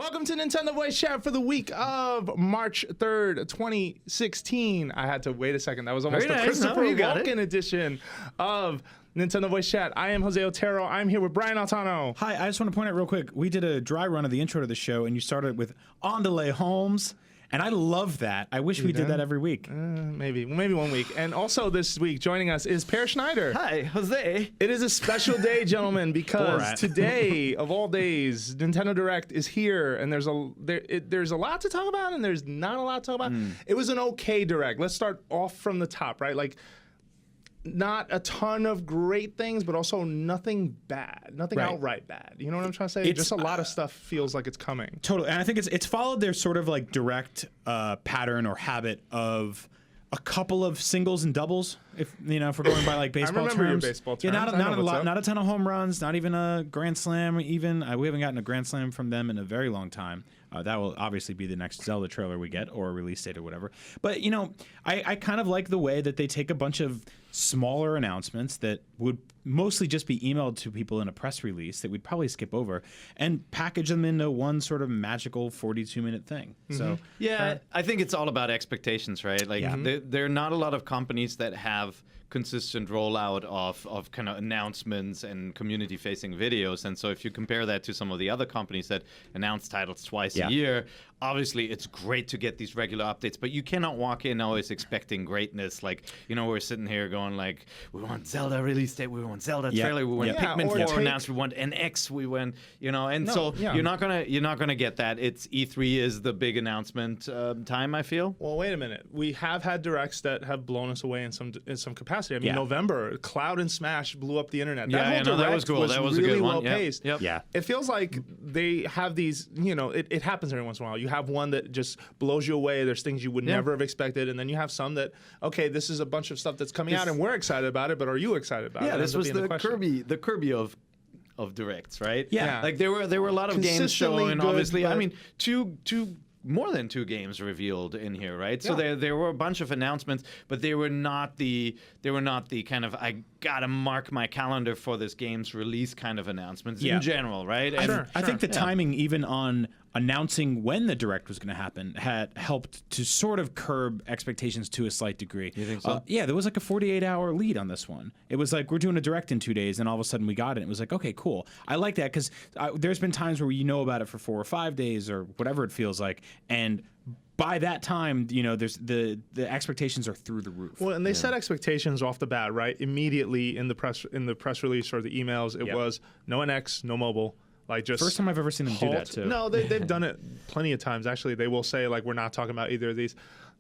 Welcome to Nintendo Voice Chat for the week of March 3rd, 2016. I had to wait a second. That was almost Very the nice. Christopher No, you got Walken edition of Nintendo Voice Chat. I am Jose Otero. I'm here with Brian Altano. Hi, I just want to point out real quick, we did a dry run of the intro to the show, and you started with On Delay Holmes, and I love that. I wish we did that every week. Maybe 1 week. And also this week, joining us is Per Schneider. Hi, Jose. It is a special day, gentlemen, because Borat. today, of all days, Nintendo Direct is here, and there's a lot to talk about, and there's not a lot to talk about. It was an okay Direct. Let's start off from the top, right? Like, not a ton of great things, but also nothing bad, nothing Right. outright bad. You know what I'm trying to say? It's, Just a lot of stuff feels like it's coming. Totally, and I think it's followed their sort of like direct pattern or habit of a couple of singles and doubles. If you know, if we're going by like baseball remember your terms. baseball Yeah, terms. I not know a what's lot, up. not a ton of home runs, not even a grand slam. Even we haven't gotten a grand slam from them in a very long time. That will obviously be the next Zelda trailer we get, or a release date or whatever. But you know, I kind of like the way that they take a bunch of smaller announcements that would mostly just be emailed to people in a press release that we'd probably skip over and package them into one sort of magical 42-minute thing. So Yeah, I think it's all about expectations, right? Like, Yeah. there are not a lot of companies that have consistent rollout of kind of announcements and community-facing videos. And so if you compare that to some of the other companies that announce titles twice Yeah. a year, obviously it's great to get these regular updates, but you cannot walk in always expecting greatness. Like, you know, we're sitting here going like, we want Zelda release date, we want Zelda Yeah. trailer, we want Yeah, Pikmin or 4 take- announced, we want NX, we want, you know, and so yeah. you're not gonna get that. It's E3 is the big announcement time, I feel. Well, wait a minute. We have had directs that have blown us away in some capacity. I mean, Yeah. November, Cloud and Smash blew up the internet. Yeah, That whole I know, that direct was cool. That was a really good one. well Yep. paced. Yep. yeah. It feels like they have these, you know, it happens every once in a while. You have one that just blows you away. There's things you would never have expected. And then you have some that, okay, this is a bunch of stuff that's coming out and we're excited about it, but are you excited about it? Yeah, That this ends up was being the Kirby of directs, right? Yeah. Like there were a lot of games Consistently showing. good, Obviously, I but- mean, more than two games revealed in here, right? So Yeah. there were a bunch of announcements, but they were not the kind of I gotta mark my calendar for this game's release kind of announcements Yeah. in general, right? And Sure. I think the timing, even on announcing when the direct was going to happen, had helped to sort of curb expectations to a slight degree. You think so? Yeah, there was like a 48-hour lead on this one. It was like, we're doing a direct in 2 days, and all of a sudden we got it. It was like, okay, cool. I like that because there's been times where you know about it for 4 or 5 days or whatever it feels like, and by that time, you know, there's the expectations are through the roof. Well, and they set expectations off the bat, right? Immediately in the press release or the emails, it was no NX, no mobile. Like just First time I've ever seen them do that, too. No, they've done it plenty of times. Actually, they will say like we're not talking about either of these,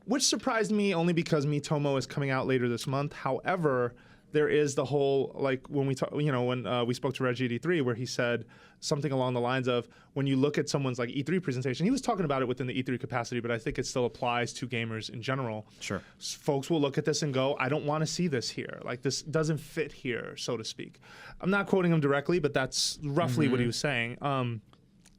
which surprised me only because Miitomo is coming out later this month. However, there is the whole like when we talk, you know, when we spoke to Reggie at E3, where he said something along the lines of when you look at someone's like E3 presentation, he was talking about it within the E3 capacity, but I think it still applies to gamers in general. Sure. Folks will look at this and go, I don't want to see this here. Like this doesn't fit here, so to speak. I'm not quoting him directly, but that's roughly what he was saying.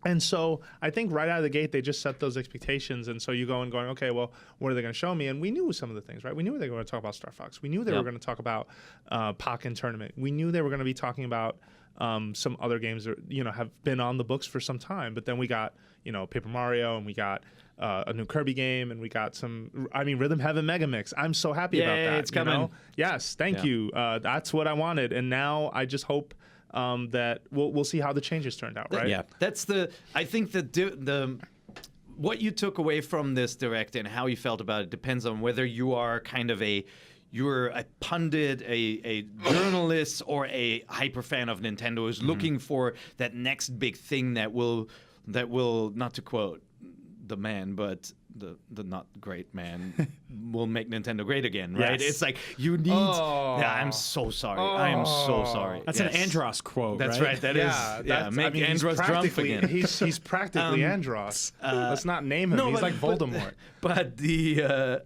And so I think right out of the gate, they just set those expectations. And so you go and going, okay, well, what are they going to show me? And we knew some of the things, right? We knew they were going to talk about Star Fox. We knew they were going to talk about Pokken Tournament. We knew they were going to be talking about some other games that, you know, have been on the books for some time. But then we got, you know, Paper Mario, and we got a new Kirby game, and we got Rhythm Heaven Mega Mix. I'm so happy about that. it's coming. You know? Yes, thank you. That's what I wanted. And now I just hope that we'll see how the changes turned out, right? Yeah. That's I think the what you took away from this direct and how you felt about it depends on whether you are kind of you're a pundit, a journalist, or a hyper fan of Nintendo who's looking for that next big thing that will not to quote the man, but the not great man will make Nintendo great again, right? Yes. It's like you need. Yeah, I'm so sorry. I am so sorry. That's Yes. an Andros quote, That's right? right. That is. that's, Make I mean, Andros he's Drumpf practically- again. He's practically Andros. Let's not name him. He's like Voldemort. But the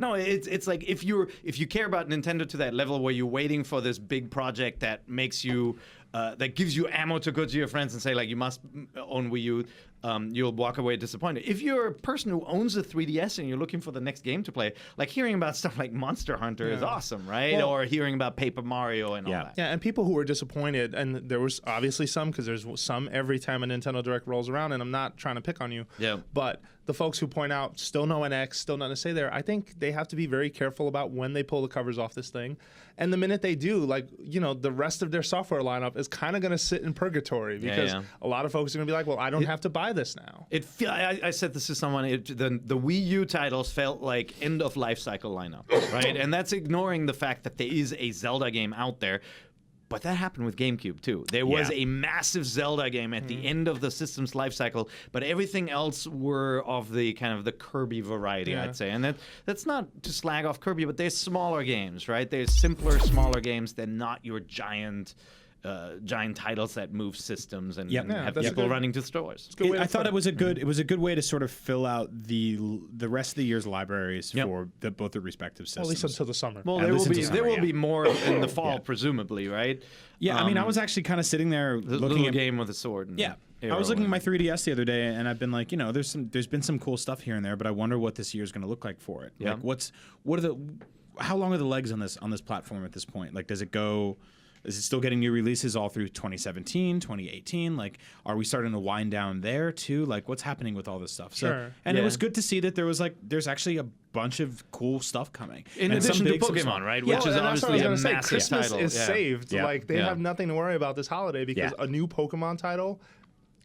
no, it's like if you care about Nintendo to that level where you're waiting for this big project that makes you that gives you ammo to go to your friends and say like you must own Wii U. you'll walk away disappointed. If you're a person who owns a 3DS and you're looking for the next game to play, like hearing about stuff like Monster Hunter is awesome, right? Well, or hearing about Paper Mario and all that. Yeah, and people who were disappointed, and there was obviously some, because there's some every time a Nintendo Direct rolls around, and I'm not trying to pick on you, but the folks who point out still no NX, still nothing to say there, I think they have to be very careful about when they pull the covers off this thing. And the minute they do, like, you know, the rest of their software lineup is kind of going to sit in purgatory, because a lot of folks are going to be like, well, I don't have to buy this now. I said this to someone, the Wii U titles felt like end of life cycle lineup, right? And that's ignoring the fact that there is a Zelda game out there. But that happened with GameCube too. There was a massive Zelda game at the end of the system's life cycle, but everything else were of the kind of the Kirby variety, I'd say. And that's not to slag off Kirby, but they're smaller games, right? They're simpler, smaller games. They're not your giant titles that move systems and have people running to stores. I thought it was a good way to sort of fill out the rest of the year's libraries for both the respective systems. Well, at least until the summer. Well, there will be more in the fall, presumably, right? Yeah, I mean, I was actually kind of sitting there looking at a game with a sword. I was looking at my 3DS the other day, and I've been like, you know, there's been some cool stuff here and there, but I wonder what this year is going to look like for it. Yeah. Like, how long are the legs on this platform at this point? Like, does it go? Is it still getting new releases all through 2017, 2018? Like, are we starting to wind down there too? Like, what's happening with all this stuff? Sure. And it was good to see that there's actually a bunch of cool stuff coming. In addition to Pokemon, right? Which is obviously a massive Christmas title. is saved. Like, they have nothing to worry about this holiday, because a new Pokemon title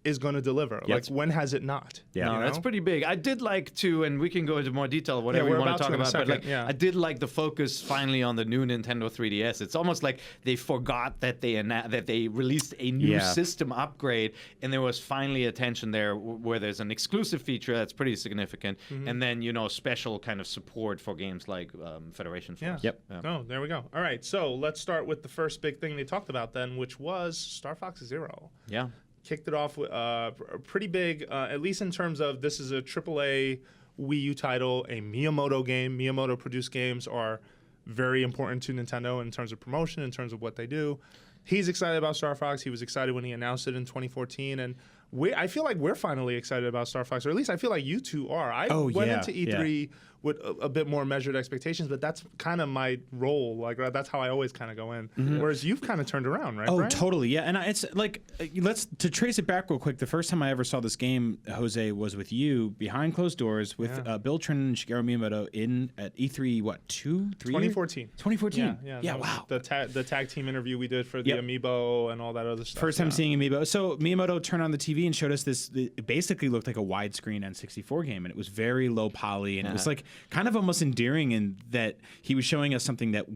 is going to deliver. Like, when has it not? Yeah, no, that's pretty big. I did like to, and we can go into more detail, whatever you want to talk about, but like, I did like the focus finally on the new Nintendo 3DS. It's almost like they forgot that they released a new system upgrade, and there was finally attention there where there's an exclusive feature that's pretty significant, and then, you know, special kind of support for games like Federation Force. Oh, there we go. All right, so let's start with the first big thing they talked about then, which was Star Fox Zero. Yeah. Kicked it off with pretty big, at least in terms of this is a AAA Wii U title, a Miyamoto game. Miyamoto produced games are very important to Nintendo in terms of promotion, in terms of what they do. He's excited about Star Fox. He was excited when he announced it in 2014, and I feel like we're finally excited about Star Fox, or at least I feel like you two are. I went into E3 with a bit more measured expectations, but that's kind of my role. Like, that's how I always kind of go in. Whereas you've kind of turned around, right? Oh, Brian? totally, yeah. And it's like, to trace it back real quick. The first time I ever saw this game, Jose, was with you behind closed doors with Bill Trinen and Shigeru Miyamoto at E3. What, 2014. 2014. Yeah. Wow. The tag team interview we did for the Amiibo and all that other stuff. First time seeing Amiibo. So Miyamoto turned on the TV and showed us this. It basically looked like a widescreen N64 game, and it was very low poly, and it was like kind of almost endearing in that he was showing us something that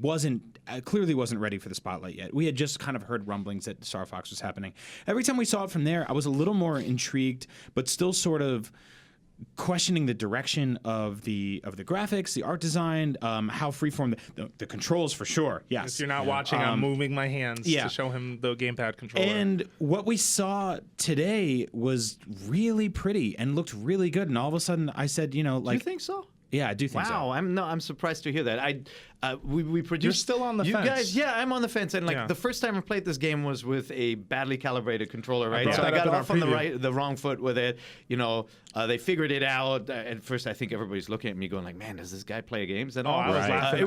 clearly wasn't ready for the spotlight yet. We had just kind of heard rumblings that Star Fox was happening. Every time we saw it from there, I was a little more intrigued, but still sort of questioning the direction of the graphics, the art design, how freeform the controls for sure. Yes, if you're not watching, I'm moving my hands to show him the gamepad controller. And what we saw today was really pretty and looked really good. And all of a sudden, I said, you know, like, you think so? Yeah, I do think so. Wow, I'm surprised to hear that. We produced. You're still on the fence. Guys, yeah, I'm on the fence. And like the first time I played this game was with a badly calibrated controller, right? So I got off on the wrong foot with it. You know, they figured it out. At first, I think everybody's looking at me going like, "Man, does this guy play games at all?" I was laughing. It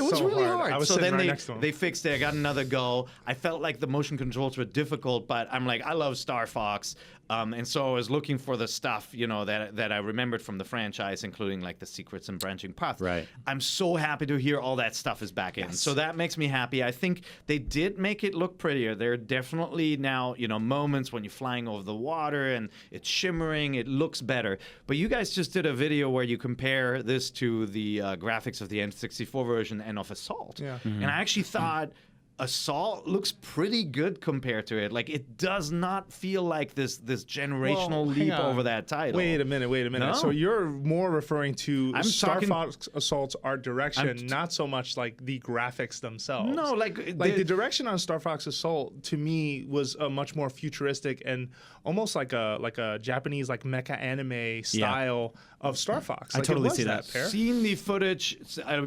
was really hard. I was so then they fixed it. I got another go. I felt like the motion controls were difficult, but I'm like, I love Star Fox. And so I was looking for the stuff, you know, that I remembered from the franchise, including like the secrets and branching paths. Right. I'm so happy to hear all that stuff is back in. So that makes me happy. I think they did make it look prettier. There are definitely now, you know, moments when you're flying over the water and it's shimmering. It looks better. But you guys just did a video where you compare this to the graphics of the N64 version and of Assault. Yeah. And I actually thought Assault looks pretty good compared to it. Like, it does not feel like this generational leap over that title. Wait a minute. No? So you're more referring to Star talking, Fox Assault's art direction, not so much like the graphics themselves. No, like the direction on Star Fox Assault to me was a much more futuristic and almost like a Japanese like mecha anime style of Star Fox. I totally see that. Seen the footage.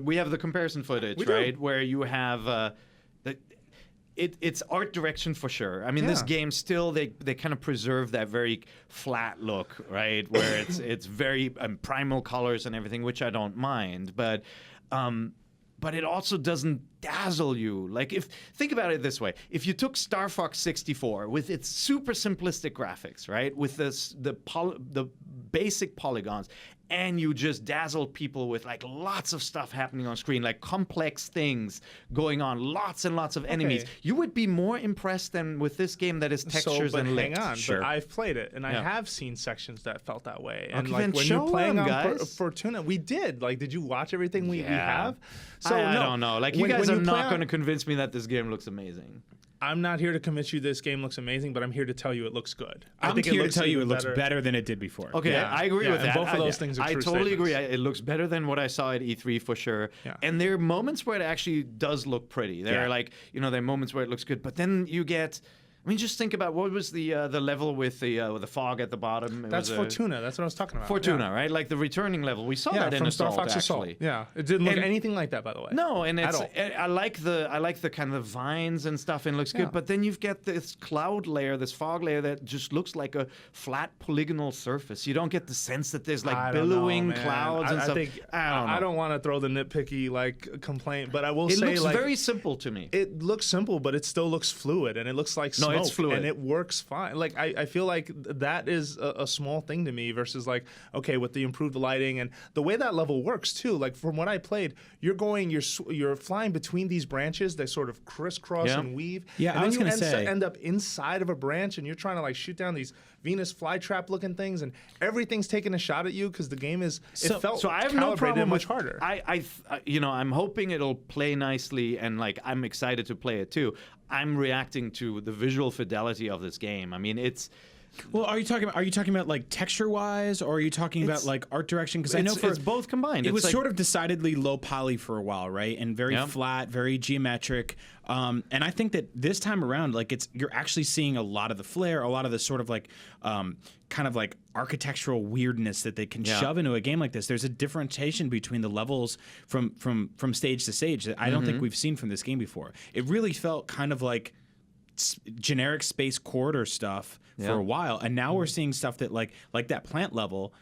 We have the comparison footage, right? Where you have. it's art direction for sure. I mean, this game still they kind of preserve that very flat look, right? Where it's very primal colors and everything, which I don't mind, but it also doesn't dazzle you. Like, think about it this way: if you took Star Fox 64 with its super simplistic graphics, right, with the basic polygons, and you just dazzle people with like lots of stuff happening on screen, like complex things going on, lots and lots of enemies, you would be more impressed than with this game that is textures and lit. Hang on, but I've played it, and I have seen sections that felt that way. And okay, like when you're playing on Fortuna, we did. Like, did you watch everything we have? So I don't know. Like, you guys are not going to convince me that this game looks amazing. I'm not here to convince you this game looks amazing, but I'm here to tell you it looks good. I'm here to tell you it looks better than it did before. Okay, I agree with that. Both of those things are true I totally statements. agree. It looks better than what I saw at E3 for sure. Yeah. And there are moments where it actually does look pretty. There are like, there are moments where it looks good, but then you get... I mean, just think about what was the level with the fog at the bottom. That's Fortuna. That's what I was talking about. Fortuna, right? Like the returning level. We saw that in from Assault, Star Fox actually. Assault. Yeah, it didn't look anything like that, by the way. No, and I like the kind of vines and stuff, and it looks good. But then you've got this cloud layer, this fog layer that just looks like a flat polygonal surface. You don't get the sense that there's like billowing clouds and stuff. I don't want to throw the nitpicky like complaint, but I will say it looks very simple to me. It looks simple, but it still looks fluid, and it looks like smoke. No, it's fluid. And it works fine. Like I feel like that is a small thing to me versus like, okay, with the improved lighting and the way that level works too. Like from what I played, you're flying between these branches that sort of crisscross and weave. Yeah, and I was then going to say, end up inside of a branch, and you're trying to like shoot down these Venus flytrap looking things, and everything's taking a shot at you because the game is. It felt so I have no problem much harder. I'm hoping it'll play nicely, and like I'm excited to play it too. I'm reacting to the visual fidelity of this game. I mean, it's. Well, are you talking about like texture-wise, or are you talking about like art direction? Because I know it's both combined. It was sort of decidedly low poly for a while, right? And very flat, very geometric. And I think that this time around, like you're actually seeing a lot of the flair, a lot of the sort of like kind of like architectural weirdness that they can shove into a game like this. There's a differentiation between the levels from stage to stage that I don't think we've seen from this game before. It really felt kind of like generic space corridor stuff for a while, and now we're seeing stuff that like that plant level,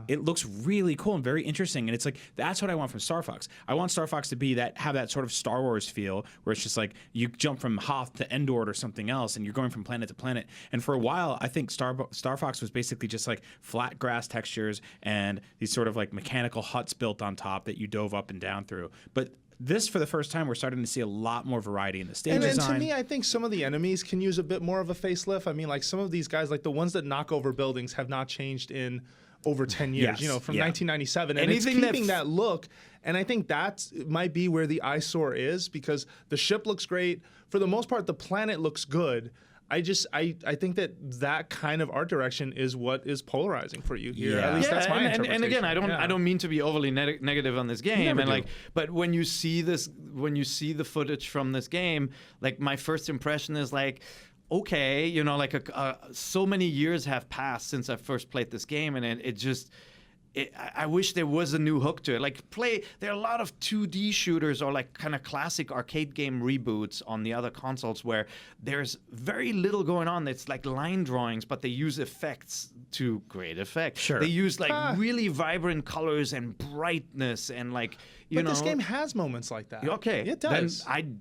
it looks really cool and very interesting, and it's like that's what I want from Star Fox. I want Star Fox to have that sort of Star Wars feel where it's just like you jump from Hoth to Endor or something else, and you're going from planet to planet. And for a while, I think Star Fox was basically just like flat grass textures and these sort of like mechanical huts built on top that you dove up and down through. But this, for the first time, we're starting to see a lot more variety in the stage design. And to me, I think some of the enemies can use a bit more of a facelift. I mean, like some of these guys, like the ones that knock over buildings, have not changed in over 10 years, from 1997. And it's keeping that look. And I think that might be where the eyesore is, because the ship looks great. For the most part, the planet looks good. I think that kind of art direction is what is polarizing for you here. At least that's my interpretation. And again, I don't mean to be overly negative on this game, but when you see the footage from this game, like my first impression is like, okay, so many years have passed since I first played this game, and it just. I wish there was a new hook to it. There are a lot of 2D shooters or like kind of classic arcade game reboots on the other consoles where there's very little going on. It's like line drawings, but they use effects to great effect. Sure. They use like really vibrant colors and brightness and like, But this game has moments like that. Okay. It does. Then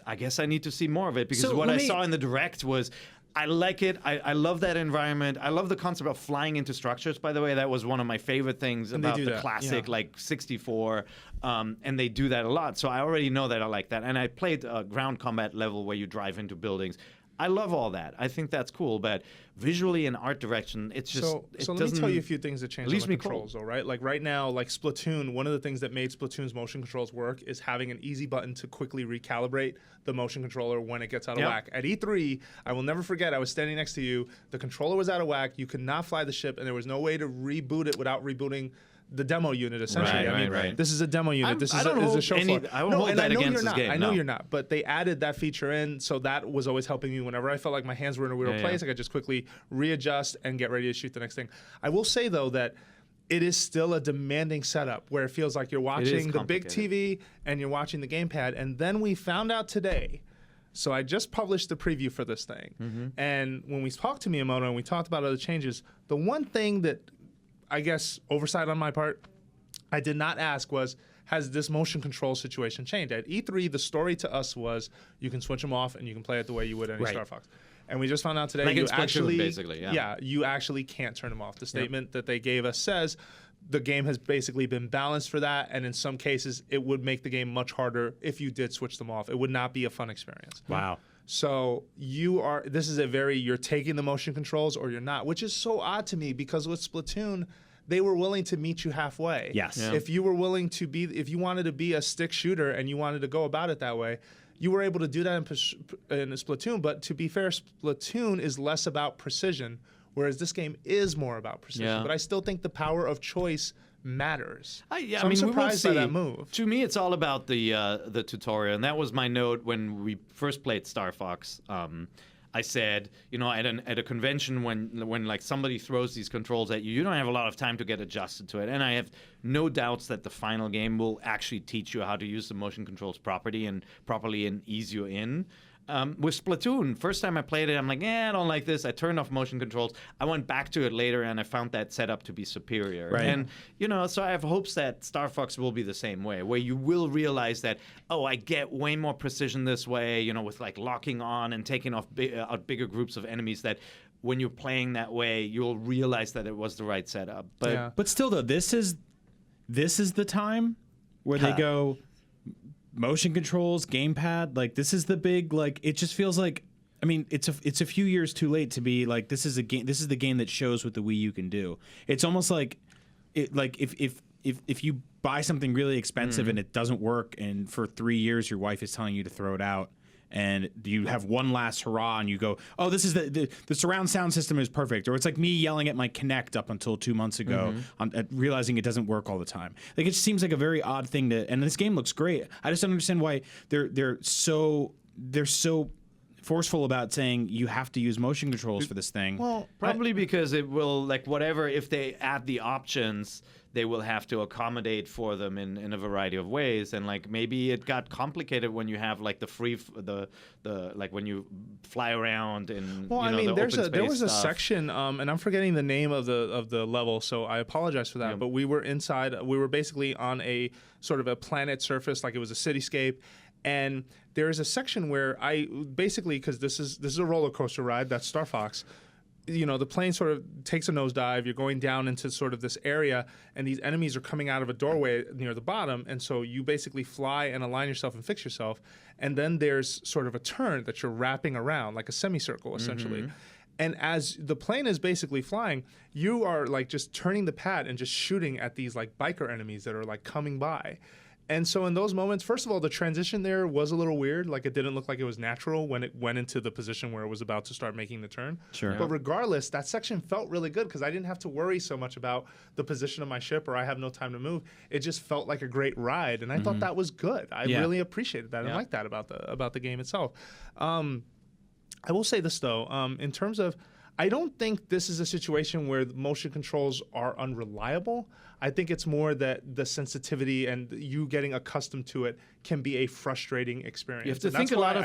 I guess I need to see more of it, because what I saw in the Direct was, I like it. I love that environment. I love the concept of flying into structures, by the way. That was one of my favorite things about the classic, like 64. And they do that a lot. So I already know that I like that. And I played a ground combat level where you drive into buildings. I love all that. I think that's cool. But visually and art direction, it's just So let me tell you a few things that change on the controls, though, right? Like right now, like Splatoon, one of the things that made Splatoon's motion controls work is having an easy button to quickly recalibrate the motion controller when it gets out of whack. At E3, I will never forget, I was standing next to you. The controller was out of whack. You could not fly the ship, and there was no way to reboot it without rebooting the demo unit, essentially. Right. This is a demo unit. This is a show floor. I won't hold that against this game. I know you're not, but they added that feature in, so that was always helping me whenever I felt like my hands were in a weird place. I could just quickly readjust and get ready to shoot the next thing. I will say, though, that it is still a demanding setup where it feels like you're watching the big TV and you're watching the gamepad. And then we found out today So I just published the preview for this thing. And when we talked to Miyamoto and we talked about other changes, the one thing that I guess oversight on my part I did not ask was, has this motion control situation changed? At E3, the story to us was you can switch them off and you can play it the way you would any Star Fox. And we just found out today Like you in Splatoon, actually, basically, you actually can't turn them off. The statement that they gave us says the game has basically been balanced for that, and in some cases, it would make the game much harder if you did switch them off. It would not be a fun experience. Wow. So this is you're taking the motion controls or you're not, which is so odd to me because with Splatoon, they were willing to meet you halfway. Yes. Yeah. If you were willing to if you wanted to be a stick shooter and you wanted to go about it that way, you were able to do that in Splatoon. But to be fair, Splatoon is less about precision, whereas this game is more about precision. Yeah. But I still think the power of choice matters. I So I'm mean, surprised we will by see. that move. To me, it's all about the tutorial, and that was my note when we first played Star Fox. I said, at a convention when like somebody throws these controls at you, you don't have a lot of time to get adjusted to it. And I have no doubts that the final game will actually teach you how to use the motion controls properly and ease you in. With Splatoon, first time I played it, I'm like, I don't like this. I turned off motion controls. I went back to it later, and I found that setup to be superior. Right. And, so I have hopes that Star Fox will be the same way, where you will realize that, I get way more precision this way, with like locking on and taking off out bigger groups of enemies, that when you're playing that way, you'll realize that it was the right setup. But still, though, this is the time where they go motion controls, gamepad. Like, this is the big, like, it just feels like, I mean, it's a few years too late to be like, this is the game that shows what the Wii U can do. It's almost like if you buy something really expensive and it doesn't work, and for 3 years your wife is telling you to throw it out, and you have one last hurrah and you go, oh, this is the surround sound system is perfect. Or it's like me yelling at my Kinect up until 2 months ago, realizing it doesn't work all the time. Like, it just seems like a very odd thing and this game looks great. I just don't understand why they're so forceful about saying you have to use motion controls for this thing. Well, Probably because it will, like, whatever, if they add the options, they will have to accommodate for them in a variety of ways. And, like, maybe it got complicated when you have, like, like when you fly around and, there was a stuff. section, and I'm forgetting the name of the level, so I apologize for that. Yeah. But we were basically on a sort of a planet surface, like it was a cityscape. And there is a section where I basically, because this is a roller coaster ride, that's Star Fox. The plane sort of takes a nosedive. You're going down into sort of this area, and these enemies are coming out of a doorway near the bottom. And so you basically fly and align yourself and fix yourself. And then there's sort of a turn that you're wrapping around, like a semicircle, essentially. And as the plane is basically flying, you are like just turning the pad and just shooting at these like biker enemies that are like coming by. And so in those moments, first of all, the transition there was a little weird. Like, it didn't look like it was natural when it went into the position where it was about to start making the turn. Sure. But regardless, that section felt really good because I didn't have to worry so much about the position of my ship or I have no time to move. It just felt like a great ride, and I thought that was good. I really appreciated that and liked that about the game itself. I will say this, though. In terms of, I don't think this is a situation where the motion controls are unreliable. I think it's more that the sensitivity and you getting accustomed to it can be a frustrating experience. You have to think about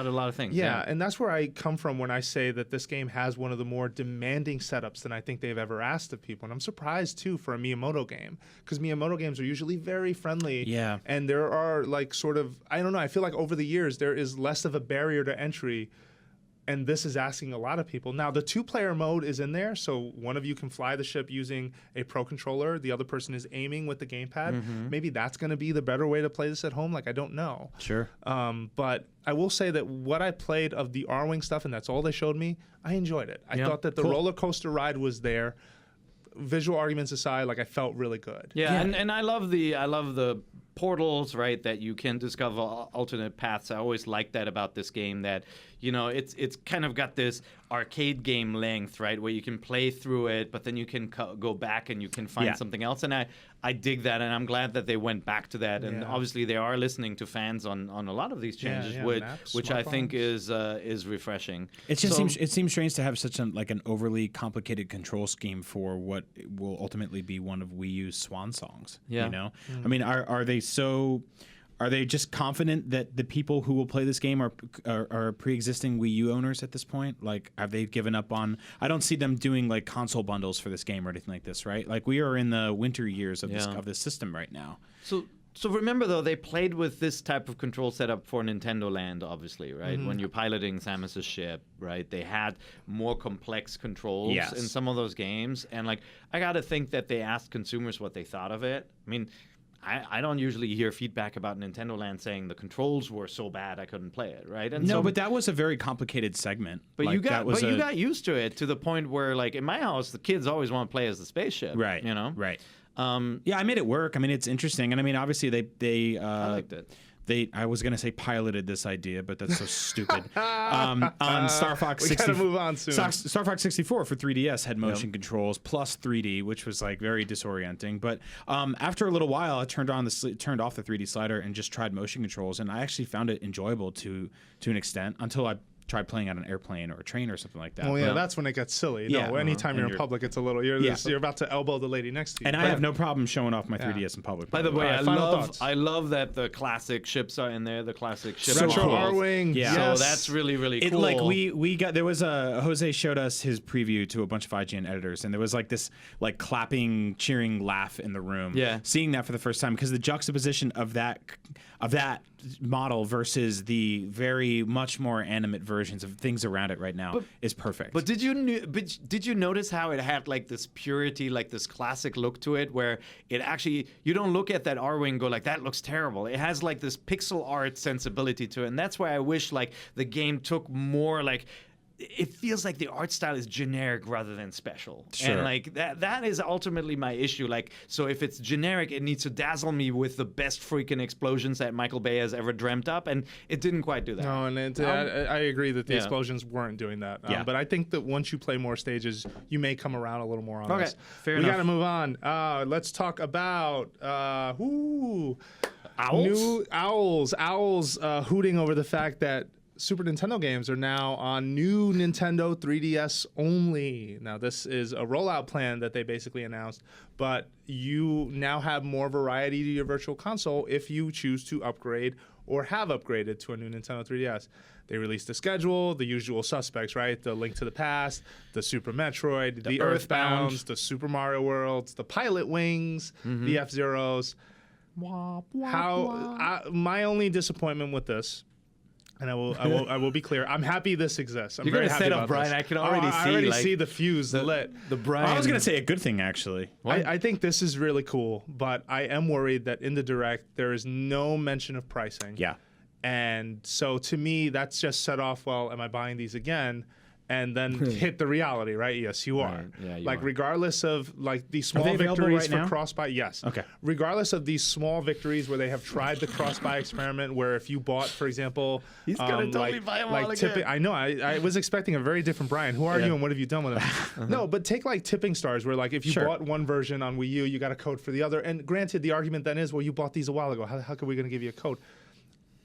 a lot of things. Yeah, and that's where I come from when I say that this game has one of the more demanding setups than I think they've ever asked of people. And I'm surprised, too, for a Miyamoto game, because Miyamoto games are usually very friendly. Yeah. And there are, like, sort of, I don't know, I feel like over the years there is less of a barrier to entry. And this is asking a lot of people. Now, the 2-player mode is in there, so one of you can fly the ship using a Pro Controller. The other person is aiming with the gamepad. Maybe that's going to be the better way to play this at home. Like, I don't know. Sure. But I will say that what I played of the R-Wing stuff, and that's all they showed me, I enjoyed it. I thought that the roller coaster ride was there. Visual arguments aside, like, I felt really good. Yeah. And I love the portals, right, that you can discover alternate paths. I always like that about this game, that it's kind of got this arcade game length, right, where you can play through it, but then you can go back and you can find something else. And I dig that, and I'm glad that they went back to that. And obviously they are listening to fans on a lot of these changes, which I think is refreshing. It just seems strange to have such an overly complicated control scheme for what will ultimately be one of Wii U's swan songs. Yeah. I mean, are they so Are they just confident that the people who will play this game are pre-existing Wii U owners at this point? Like, have they given up on? I don't see them doing like console bundles for this game or anything like this, right? Like, we are in the winter years of this system right now. So remember, though, they played with this type of control setup for Nintendo Land, obviously, right? When you're piloting Samus's ship, right? They had more complex controls in some of those games. And, like, I got to think that they asked consumers what they thought of it. I mean, I don't usually hear feedback about Nintendo Land saying the controls were so bad I couldn't play it, right? And no, but that was a very complicated segment. But like, you got used to it to the point where, like, in my house, the kids always want to play as the spaceship, right? You know, right. Yeah, I made it work. I mean, it's interesting, and I mean, obviously, they I liked it. I was gonna say piloted this idea, but that's so stupid. On Star Fox 64, we gotta move on soon. Star Fox 64 for 3DS had motion controls plus 3D, which was like very disorienting. But after a little while, I turned off the 3D slider and just tried motion controls, and I actually found it enjoyable to an extent until I tried playing on an airplane or a train or something like that. Well, yeah, that's when it gets silly. Yeah, no, anytime you're in public, it's a little. You're about to elbow the lady next to you. And I have no problem showing off my 3DS in public. By the way, right, I love that the classic ships are in there. The classic ships. Retro R-Wing. Yeah. So Yes. that's really, really cool. Like we got, there was Jose showed us his preview to a bunch of IGN editors, and there was like this like clapping, cheering laugh in the room. Yeah. Seeing that for the first time, because the juxtaposition of that model versus the very much more animate versions of things around it right now is perfect. But did you notice how it had like this purity, like this classic look to it, where it actually, you don't look at that R-Wing and go like, that looks terrible. It has like this pixel art sensibility to it, and that's why I wish like the game took more like, it feels like the art style is generic rather than special. Sure. And like that is ultimately my issue. Like, so if it's generic, it needs to dazzle me with the best freaking explosions that Michael Bay has ever dreamt up, and it didn't quite do that. No, and I agree that the explosions weren't doing that. But I think that once you play more stages, you may come around a little more on this. Fair we enough. got to move on. Let's talk about Owls? New owls. Owls hooting over the fact that Super Nintendo games are now on new Nintendo 3DS only. Now, this is a rollout plan that they basically announced, but you now have more variety to your Virtual Console if you choose to upgrade or have upgraded to a new Nintendo 3DS. They released a schedule, the usual suspects, right? The Link to the Past, the Super Metroid, the Earthbound. Earthbounds, the Super Mario Worlds, the Pilot Wings, the F-Zeros. My only disappointment with this, and I will be clear, I'm happy this exists. You're gonna set up, Brian. I can already see. I already see the fuse lit. The Brian. I was gonna say a good thing actually. I think this is really cool, but I am worried that in the Direct there is no mention of pricing. Yeah. And so to me, that's just set off, well, am I buying these again? And then hit the reality, right? Yes, you are. Right. Yeah, you like are. regardless of like these small they available victories right for now? cross-buy, yes. Okay. Regardless of these small victories where they have tried the cross-buy experiment, where if you bought, for example, He's gonna totally buy them all again. I know. I was expecting a very different Brian. Who are you, and what have you done with them? No, but take like tipping stars, where like if you bought one version on Wii U, you got a code for the other. And granted, the argument then is, well, you bought these a while ago. How are we going to give you a code?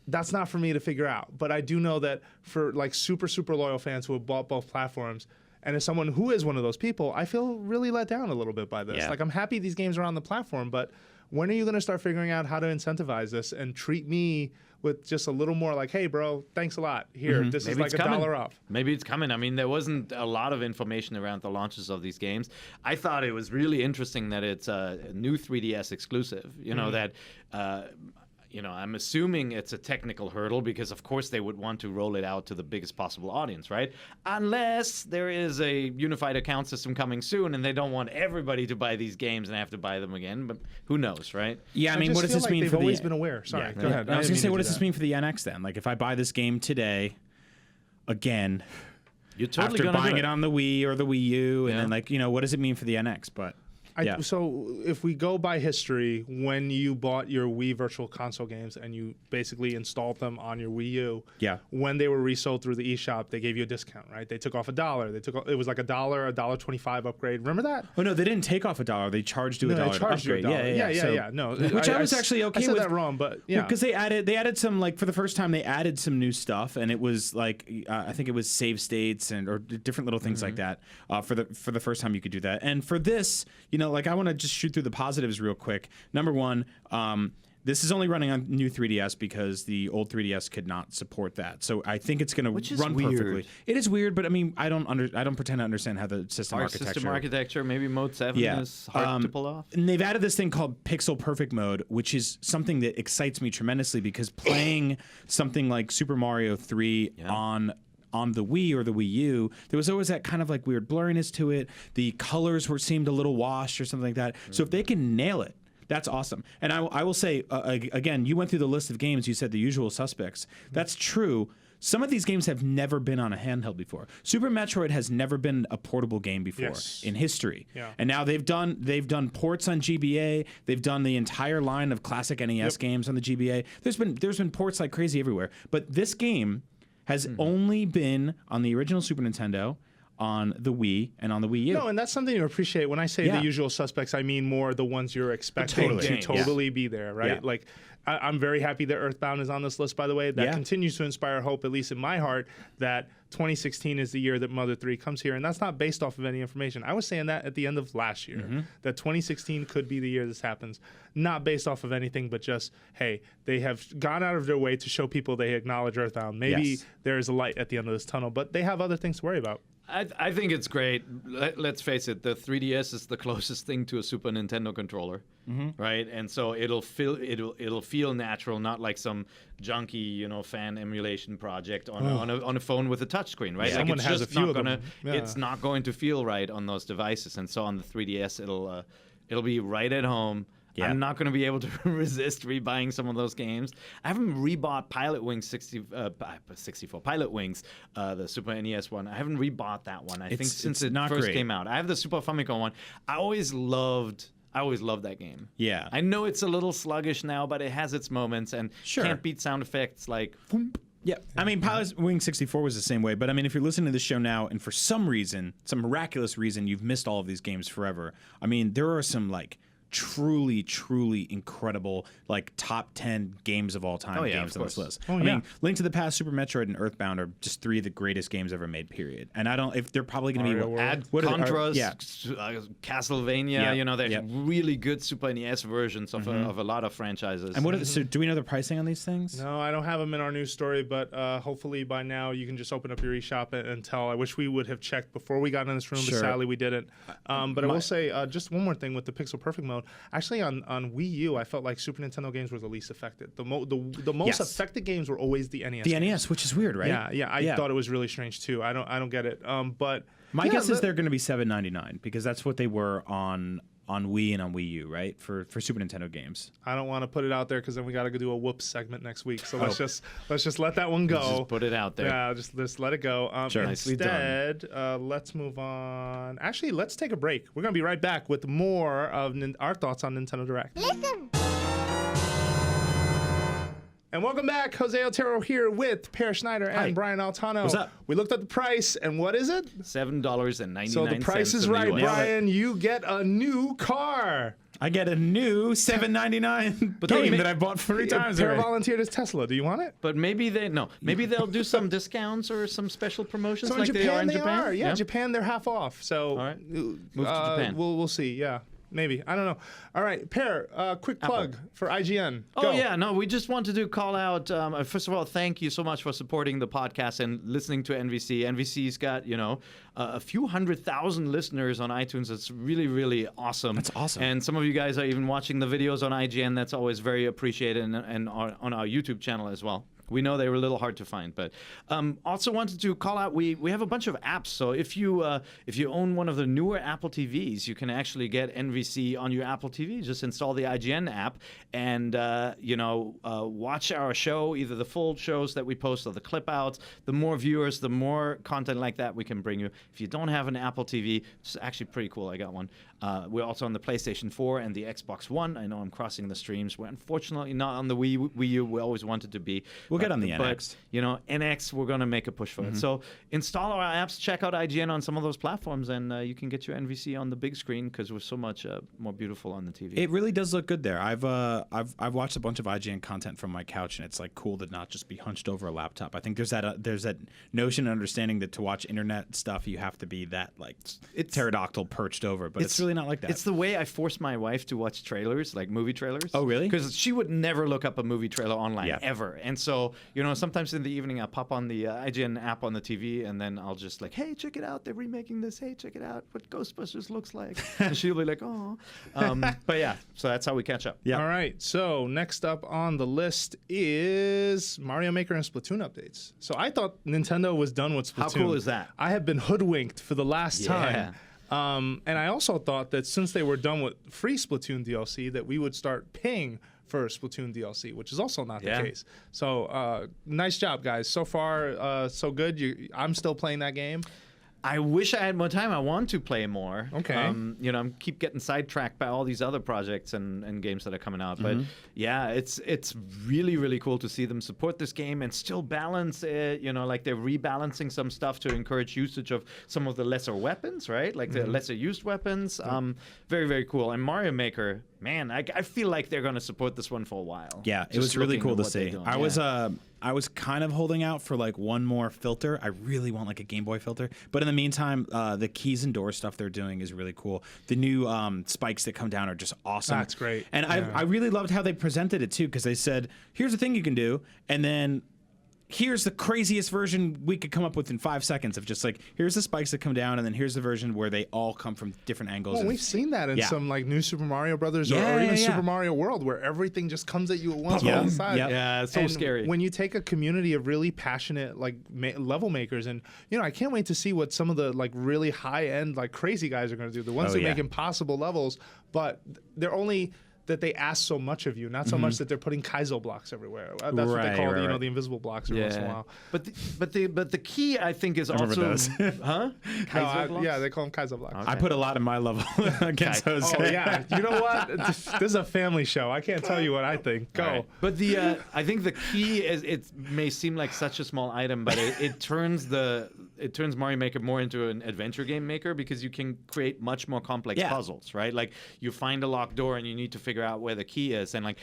That's not for me to figure out. But I do know that for like super, super loyal fans who have bought both platforms, and as someone who is one of those people, I feel really let down a little bit by this. Yeah. Like, I'm happy these games are on the platform, but when are you going to start figuring out how to incentivize this and treat me with just a little more like, hey, bro, thanks a lot. Here, this is like $1 off. Maybe it's coming. I mean, there wasn't a lot of information around the launches of these games. I thought it was really interesting that it's a new 3DS exclusive. You know, that... I'm assuming it's a technical hurdle because, of course, they would want to roll it out to the biggest possible audience, right? Unless there is a unified account system coming soon and they don't want everybody to buy these games and have to buy them again. But who knows, right? Yeah, I mean, what does this mean they've for always the... been aware. Sorry, go ahead. I was going to say, what does this mean? mean for the NX then? Like, if I buy this game today, again, You're totally after gonna buying do it on the Wii or the Wii U, and Yeah. then like, what does it mean for the NX? But So if we go by history, when you bought your Wii Virtual Console games and you basically installed them on your Wii U, when they were resold through the eShop, they gave you a discount, right? They took off $1. It was like $1.25 upgrade. Remember that? Oh no, they didn't take off $1. They charged you $1 They to charged you upgrade. $1. Yeah. No, Which I was actually okay I said with. that wrong, but yeah. Because they added some, like, for the first time they added some new stuff, and it was like I think it was save states or different little things like that. For the first time you could do that, and for this, like, I want to just shoot through the positives real quick. Number one, This is only running on new 3DS because the old 3DS could not support that. So I think it's going to run perfectly. It is weird, but I mean, I don't pretend to understand how the system architecture. Maybe Mode 7 is hard to pull off. And they've added this thing called Pixel Perfect Mode, which is something that excites me tremendously because playing something like Super Mario 3 on the Wii or the Wii U, there was always that kind of like weird blurriness to it. The colors seemed a little washed or something like that. So if they can nail it, that's awesome. And I will say, again, you went through the list of games, you said the usual suspects. That's true. Some of these games have never been on a handheld before. Super Metroid has never been a portable game before in history. Yeah. And now they've done ports on GBA. They've done the entire line of classic NES games on the GBA. There's been ports like crazy everywhere. But this game has only been on the original Super Nintendo, on the Wii, and on the Wii U. No, and that's something to appreciate. When I say the usual suspects, I mean more the ones you're expecting to be there, right? Yeah. Like, I'm very happy that Earthbound is on this list, by the way. That continues to inspire hope, at least in my heart, that 2016 is the year that Mother 3 comes here, and that's not based off of any information. I was saying that at the end of last year, that 2016 could be the year this happens, not based off of anything, but just, hey, they have gone out of their way to show people they acknowledge Earthbound. Maybe there is a light at the end of this tunnel, but they have other things to worry about. I think it's great. Let's face it, the 3DS is the closest thing to a Super Nintendo controller, right? And so it'll feel natural, not like some junky, fan emulation project on a phone with a touchscreen, right? Yeah. Like Someone it's has just a few not of gonna, them. Yeah. it's not going to feel right on those devices. And so on the 3DS, it'll be right at home. Yeah. I'm not going to be able to resist rebuying some of those games. I haven't rebought Pilot Wings 64, Pilot Wings, the Super NES one. I haven't rebought that one. I think since it first came out. I have the Super Famicom one. I always loved that game. Yeah. I know it's a little sluggish now, but it has its moments and can't beat sound effects like thump. Yeah, I mean, Pilot Wing 64 was the same way, but I mean, if you're listening to this show now and for some reason, some miraculous reason, you've missed all of these games forever, I mean, there are some like truly incredible like top 10 games of all time games on this list. I mean, Link to the Past, Super Metroid, and Earthbound are just three of the greatest games ever made, period. And I don't, if they're probably going to be add Contras, Castlevania, there's really good Super NES versions of a lot of franchises. And so do we know the pricing on these things? No, I don't have them in our news story, but hopefully by now you can just open up your eShop and tell. I wish we would have checked before we got in this room, but sadly we didn't. But I will say just one more thing with the Pixel Perfect mode. Actually, on Wii U, I felt like Super Nintendo games were the least affected. The most affected games were always the NES. The NES, which is weird, right? Yeah. I thought it was really strange too. I don't get it. But my guess is they're going to be $7.99 because that's what they were on Wii and on Wii U, right? For Super Nintendo games. I don't want to put it out there because then we got to do a whoops segment next week. So let's just let that one go. Just put it out there. Yeah, just let it go. Sure. Instead, let's move on. Actually, let's take a break. We're gonna be right back with more of our thoughts on Nintendo Direct. Listen. And welcome back. Jose Otero here with Per Schneider and Brian Altano. What's up? We looked at the price, and what is it? $7.99. So the price is right, Brian. You get a new car. I get a new $7.99 game that I bought 3 times Per already. volunteered as Tesla. Do you want it? But maybe they'll do some discounts or some special promotions So like in Japan, they are in Japan. Yeah, Japan, they're half off. So all right. Move to Japan. We'll see. Yeah. Maybe. I don't know. All right, Per, quick plug for IGN. Oh, Go. yeah. No, we just wanted to call out, first of all, thank you so much for supporting the podcast and listening to NVC. NVC's got, a few 100,000 listeners on iTunes. That's really, really awesome. That's awesome. And some of you guys are even watching the videos on IGN. That's always very appreciated and on our YouTube channel as well. We know they were a little hard to find, but also wanted to call out. We have a bunch of apps. So if you own one of the newer Apple TVs, you can actually get NVC on your Apple TV. Just install the IGN app and watch our show, either the full shows that we post or the clip outs. The more viewers, the more content like that we can bring you. If you don't have an Apple TV, it's actually pretty cool. I got one. We're also on the PlayStation 4 and the Xbox One. I know I'm crossing the streams. We're unfortunately not on the Wii U. We always wanted to be. We'll get on the but, NX. you know, NX, we're going to make a push for it. So install our apps, check out IGN on some of those platforms, and you can get your NVC on the big screen because we're so much more beautiful on the TV. It really does look good there. I've watched a bunch of IGN content from my couch, and it's like cool to not just be hunched over a laptop. I think there's that notion and understanding that to watch internet stuff you have to be that like pterodactyl perched over, but it's really not like that. It's the way I force my wife to watch trailers, like movie trailers. Oh, really? Because she would never look up a movie trailer online Yeah. ever. And so, you know, sometimes in the evening I'll pop on the IGN app on the TV, and then I'll just like, hey, check it out. They're remaking this. Hey, check it out. What Ghostbusters looks like. And she'll be like, oh. But yeah, so that's how we catch up. Yeah. All right. So next up on the list is Mario Maker and Splatoon updates. So I thought Nintendo was done with Splatoon. How cool is that? I have been hoodwinked for the last Yeah. time. And I also thought that since they were done with free Splatoon DLC, that we would start paying for Splatoon DLC, which is also not the case. So nice job, guys. So far, so good. I'm still playing that game. I wish I had more time. I want to play more. Okay. You know, I'm keep getting sidetracked by all these other projects and games that are coming out. But yeah, it's really, really cool to see them support this game and still balance it. You know, like they're rebalancing some stuff to encourage usage of some of the lesser weapons, right? Like the lesser used weapons. Very, very cool. And Mario Maker, man, I feel like they're going to support this one for a while. Yeah, it Just was really looking cool at to what they're see. doing. I was kind of holding out for like one more filter. I really want like a Game Boy filter. But in the meantime, the keys and door stuff they're doing is really cool. The new spikes that come down are just awesome. That's great. And I really loved how they presented it too, because they said, here's the thing you can do, and then here's the craziest version we could come up with in 5 seconds of just like, here's the spikes that come down, and then here's the version where they all come from different angles. Well, and we've seen that in some like new Super Mario Brothers or even Super Mario World, where everything just comes at you at once from all sides. Yeah, it's so And scary. when you take a community of really passionate like level makers, and you know, I can't wait to see what some of the like really high end like crazy guys are going to do. The ones that make impossible levels, but they're only that they ask so much of you, not so much that they're putting Kaizo blocks everywhere. That's what they call you know, the invisible blocks every once in a while. But the key, I think, is also those. huh? Kaizo blocks? Yeah, they call them Kaizo blocks. I put a lot in my level against those. Oh yeah, you know what? This is a family show. I can't tell you what I think. Go. Right. But I think the key is, it may seem like such a small item, but it turns Mario Maker more into an adventure game maker, because you can create much more complex puzzles, right? Like you find a locked door and you need to figure out where the key is, and like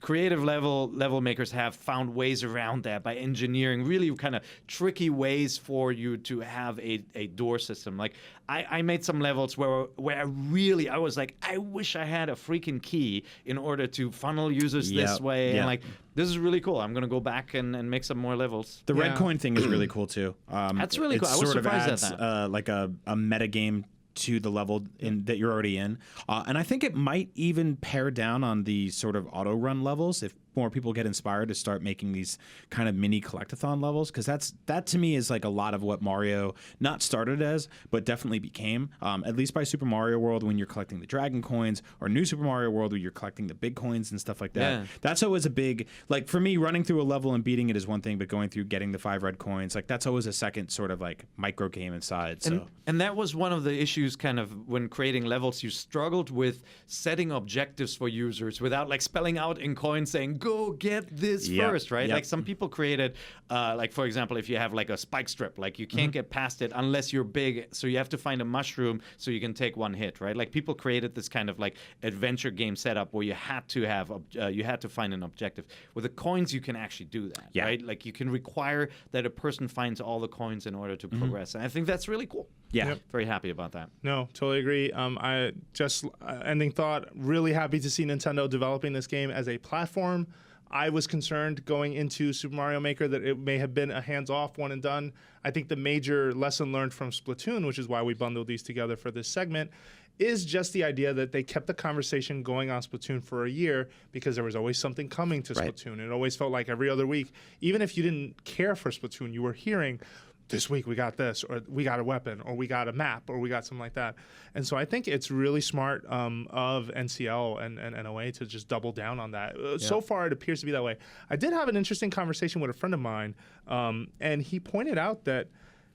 creative level makers have found ways around that by engineering really kind of tricky ways for you to have a door system. Like I made some levels where I was like, I wish I had a freaking key in order to funnel users this way. And like, this is really cool. I'm going to go back and make some more levels. The red coin thing is really cool too. That's really cool. I was sort of surprised adds, at that. like a meta game to the level that you're already in. And I think it might even pare down on the sort of auto run levels if more people get inspired to start making these kind of mini collectathon levels, because that to me is like a lot of what Mario not started as, but definitely became, at least by Super Mario World, when you're collecting the dragon coins, or New Super Mario World where you're collecting the big coins and stuff like that. Yeah. That's always a big, like for me, running through a level and beating it is one thing, but going through getting the 5 red coins, like that's always a second sort of like micro game inside. So And that was one of the issues kind of when creating levels. You struggled with setting objectives for users without like spelling out in coins saying, go get this first, right? Like some people created, like for example, if you have like a spike strip, like you can't get past it unless you're big, so you have to find a mushroom so you can take one hit, right? Like people created this kind of like adventure game setup where you had to find an objective. With the coins, you can actually do that, right? Like you can require that a person finds all the coins in order to progress, and I think that's really cool. Yeah. Very happy about that. No, totally agree. I just ending thought. Really happy to see Nintendo developing this game as a platform. I was concerned going into Super Mario Maker that it may have been a hands-off one and done. I think the major lesson learned from Splatoon, which is why we bundled these together for this segment, is just the idea that they kept the conversation going on Splatoon for a year, because there was always something coming to Splatoon. It always felt like every other week, even if you didn't care for Splatoon, you were hearing, this week we got this, or we got a weapon, or we got a map, or we got something like that. And so I think it's really smart of NCL and NOA to just double down on that. So far, it appears to be that way. I did have an interesting conversation with a friend of mine, and he pointed out that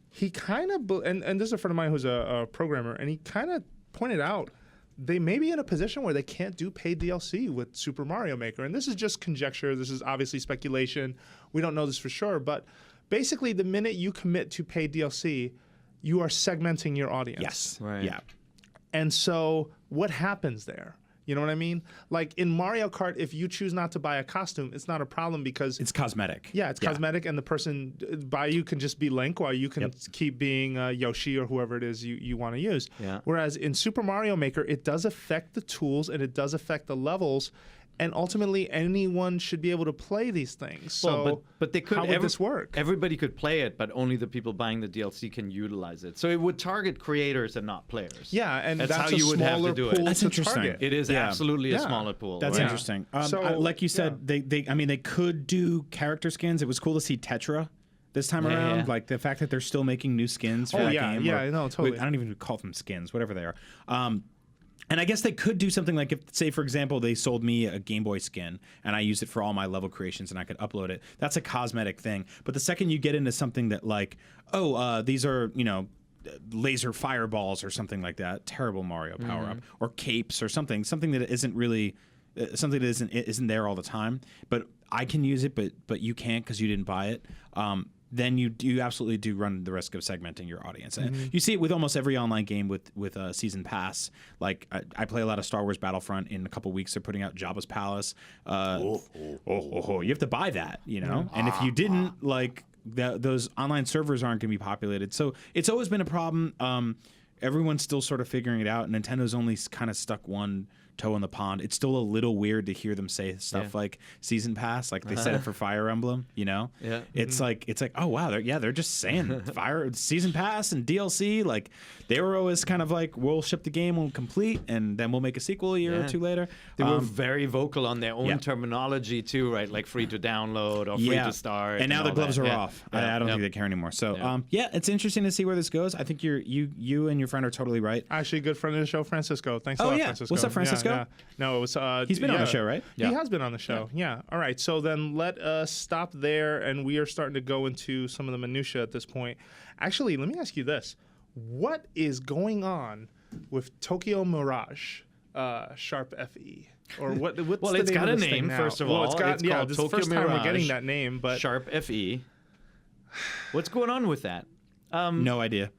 he kind of, and this is a friend of mine who's a programmer, and he kind of pointed out they may be in a position where they can't do paid DLC with Super Mario Maker. And this is just conjecture. This is obviously speculation. We don't know this for sure. But basically, the minute you commit to paid DLC, you are segmenting your audience. Yes. Right. Yeah. And so what happens there? You know what I mean? Like in Mario Kart, if you choose not to buy a costume, it's not a problem because It's cosmetic. it's cosmetic, and the person by you can just be Link, while you can keep being Yoshi or whoever it is you want to use. Yeah. Whereas in Super Mario Maker, it does affect the tools and it does affect the levels, and ultimately anyone should be able to play these things. So, Well, but they could. how would this work? Everybody could play it, but only the people buying the DLC can utilize it. So it would target creators and not players. Yeah, and that's how a you would have smaller to do pool it. That's to interesting. target. It is Yeah. absolutely a Yeah. smaller pool. That's right? interesting. So, like you said, they could do character skins. It was cool to see Tetra this time Yeah, around. yeah. Like the fact that they're still making new skins for that game. no, totally. I don't even call them skins, whatever they are. And I guess they could do something like if, say, for example, they sold me a Game Boy skin and I used it for all my level creations and I could upload it. That's a cosmetic thing. But the second you get into something that like, these are, laser fireballs or something like that, terrible Mario power up, or capes or something that isn't really something that isn't there all the time, but I can use it, but you can't because you didn't buy it. Then you absolutely do run the risk of segmenting your audience. And you see it with almost every online game with a season pass. Like I play a lot of Star Wars Battlefront. In a couple weeks, they're putting out Jabba's Palace. You have to buy that, And if you didn't, like those online servers aren't going to be populated. So it's always been a problem. Everyone's still sort of figuring it out. Nintendo's only kind of stuck one toe in the pond. It's still a little weird to hear them say stuff like season pass, like they said it for Fire Emblem. Yeah. It's like oh wow, they're just saying fire season pass and DLC. Like they were always kind of like, we'll ship the game, we'll complete, and then we'll make a sequel a year or two later. They were very vocal on their own terminology too, right? Like free to download or free to start. And now the all gloves that. are Yeah. off. Yeah. I don't think they care anymore. So it's interesting to see where this goes. I think you and your friend are totally right. Actually, a good friend of the show, Francisco. Thanks a lot, Francisco. What's up, Francisco? Yeah. No, it was. He's been on the show, right? He has been on the show. Yeah. All right. So then let us stop there, and we are starting to go into some of the minutia at this point. Actually, let me ask you this: what is going on with Tokyo Mirage Sharp FE? Or what's Well, the it's name got of a this thing name, now? first of Well, all. it's got It's yeah. called This is the Tokyo first time we're getting Mirage that name, but Sharp FE. What's going on with that? No idea.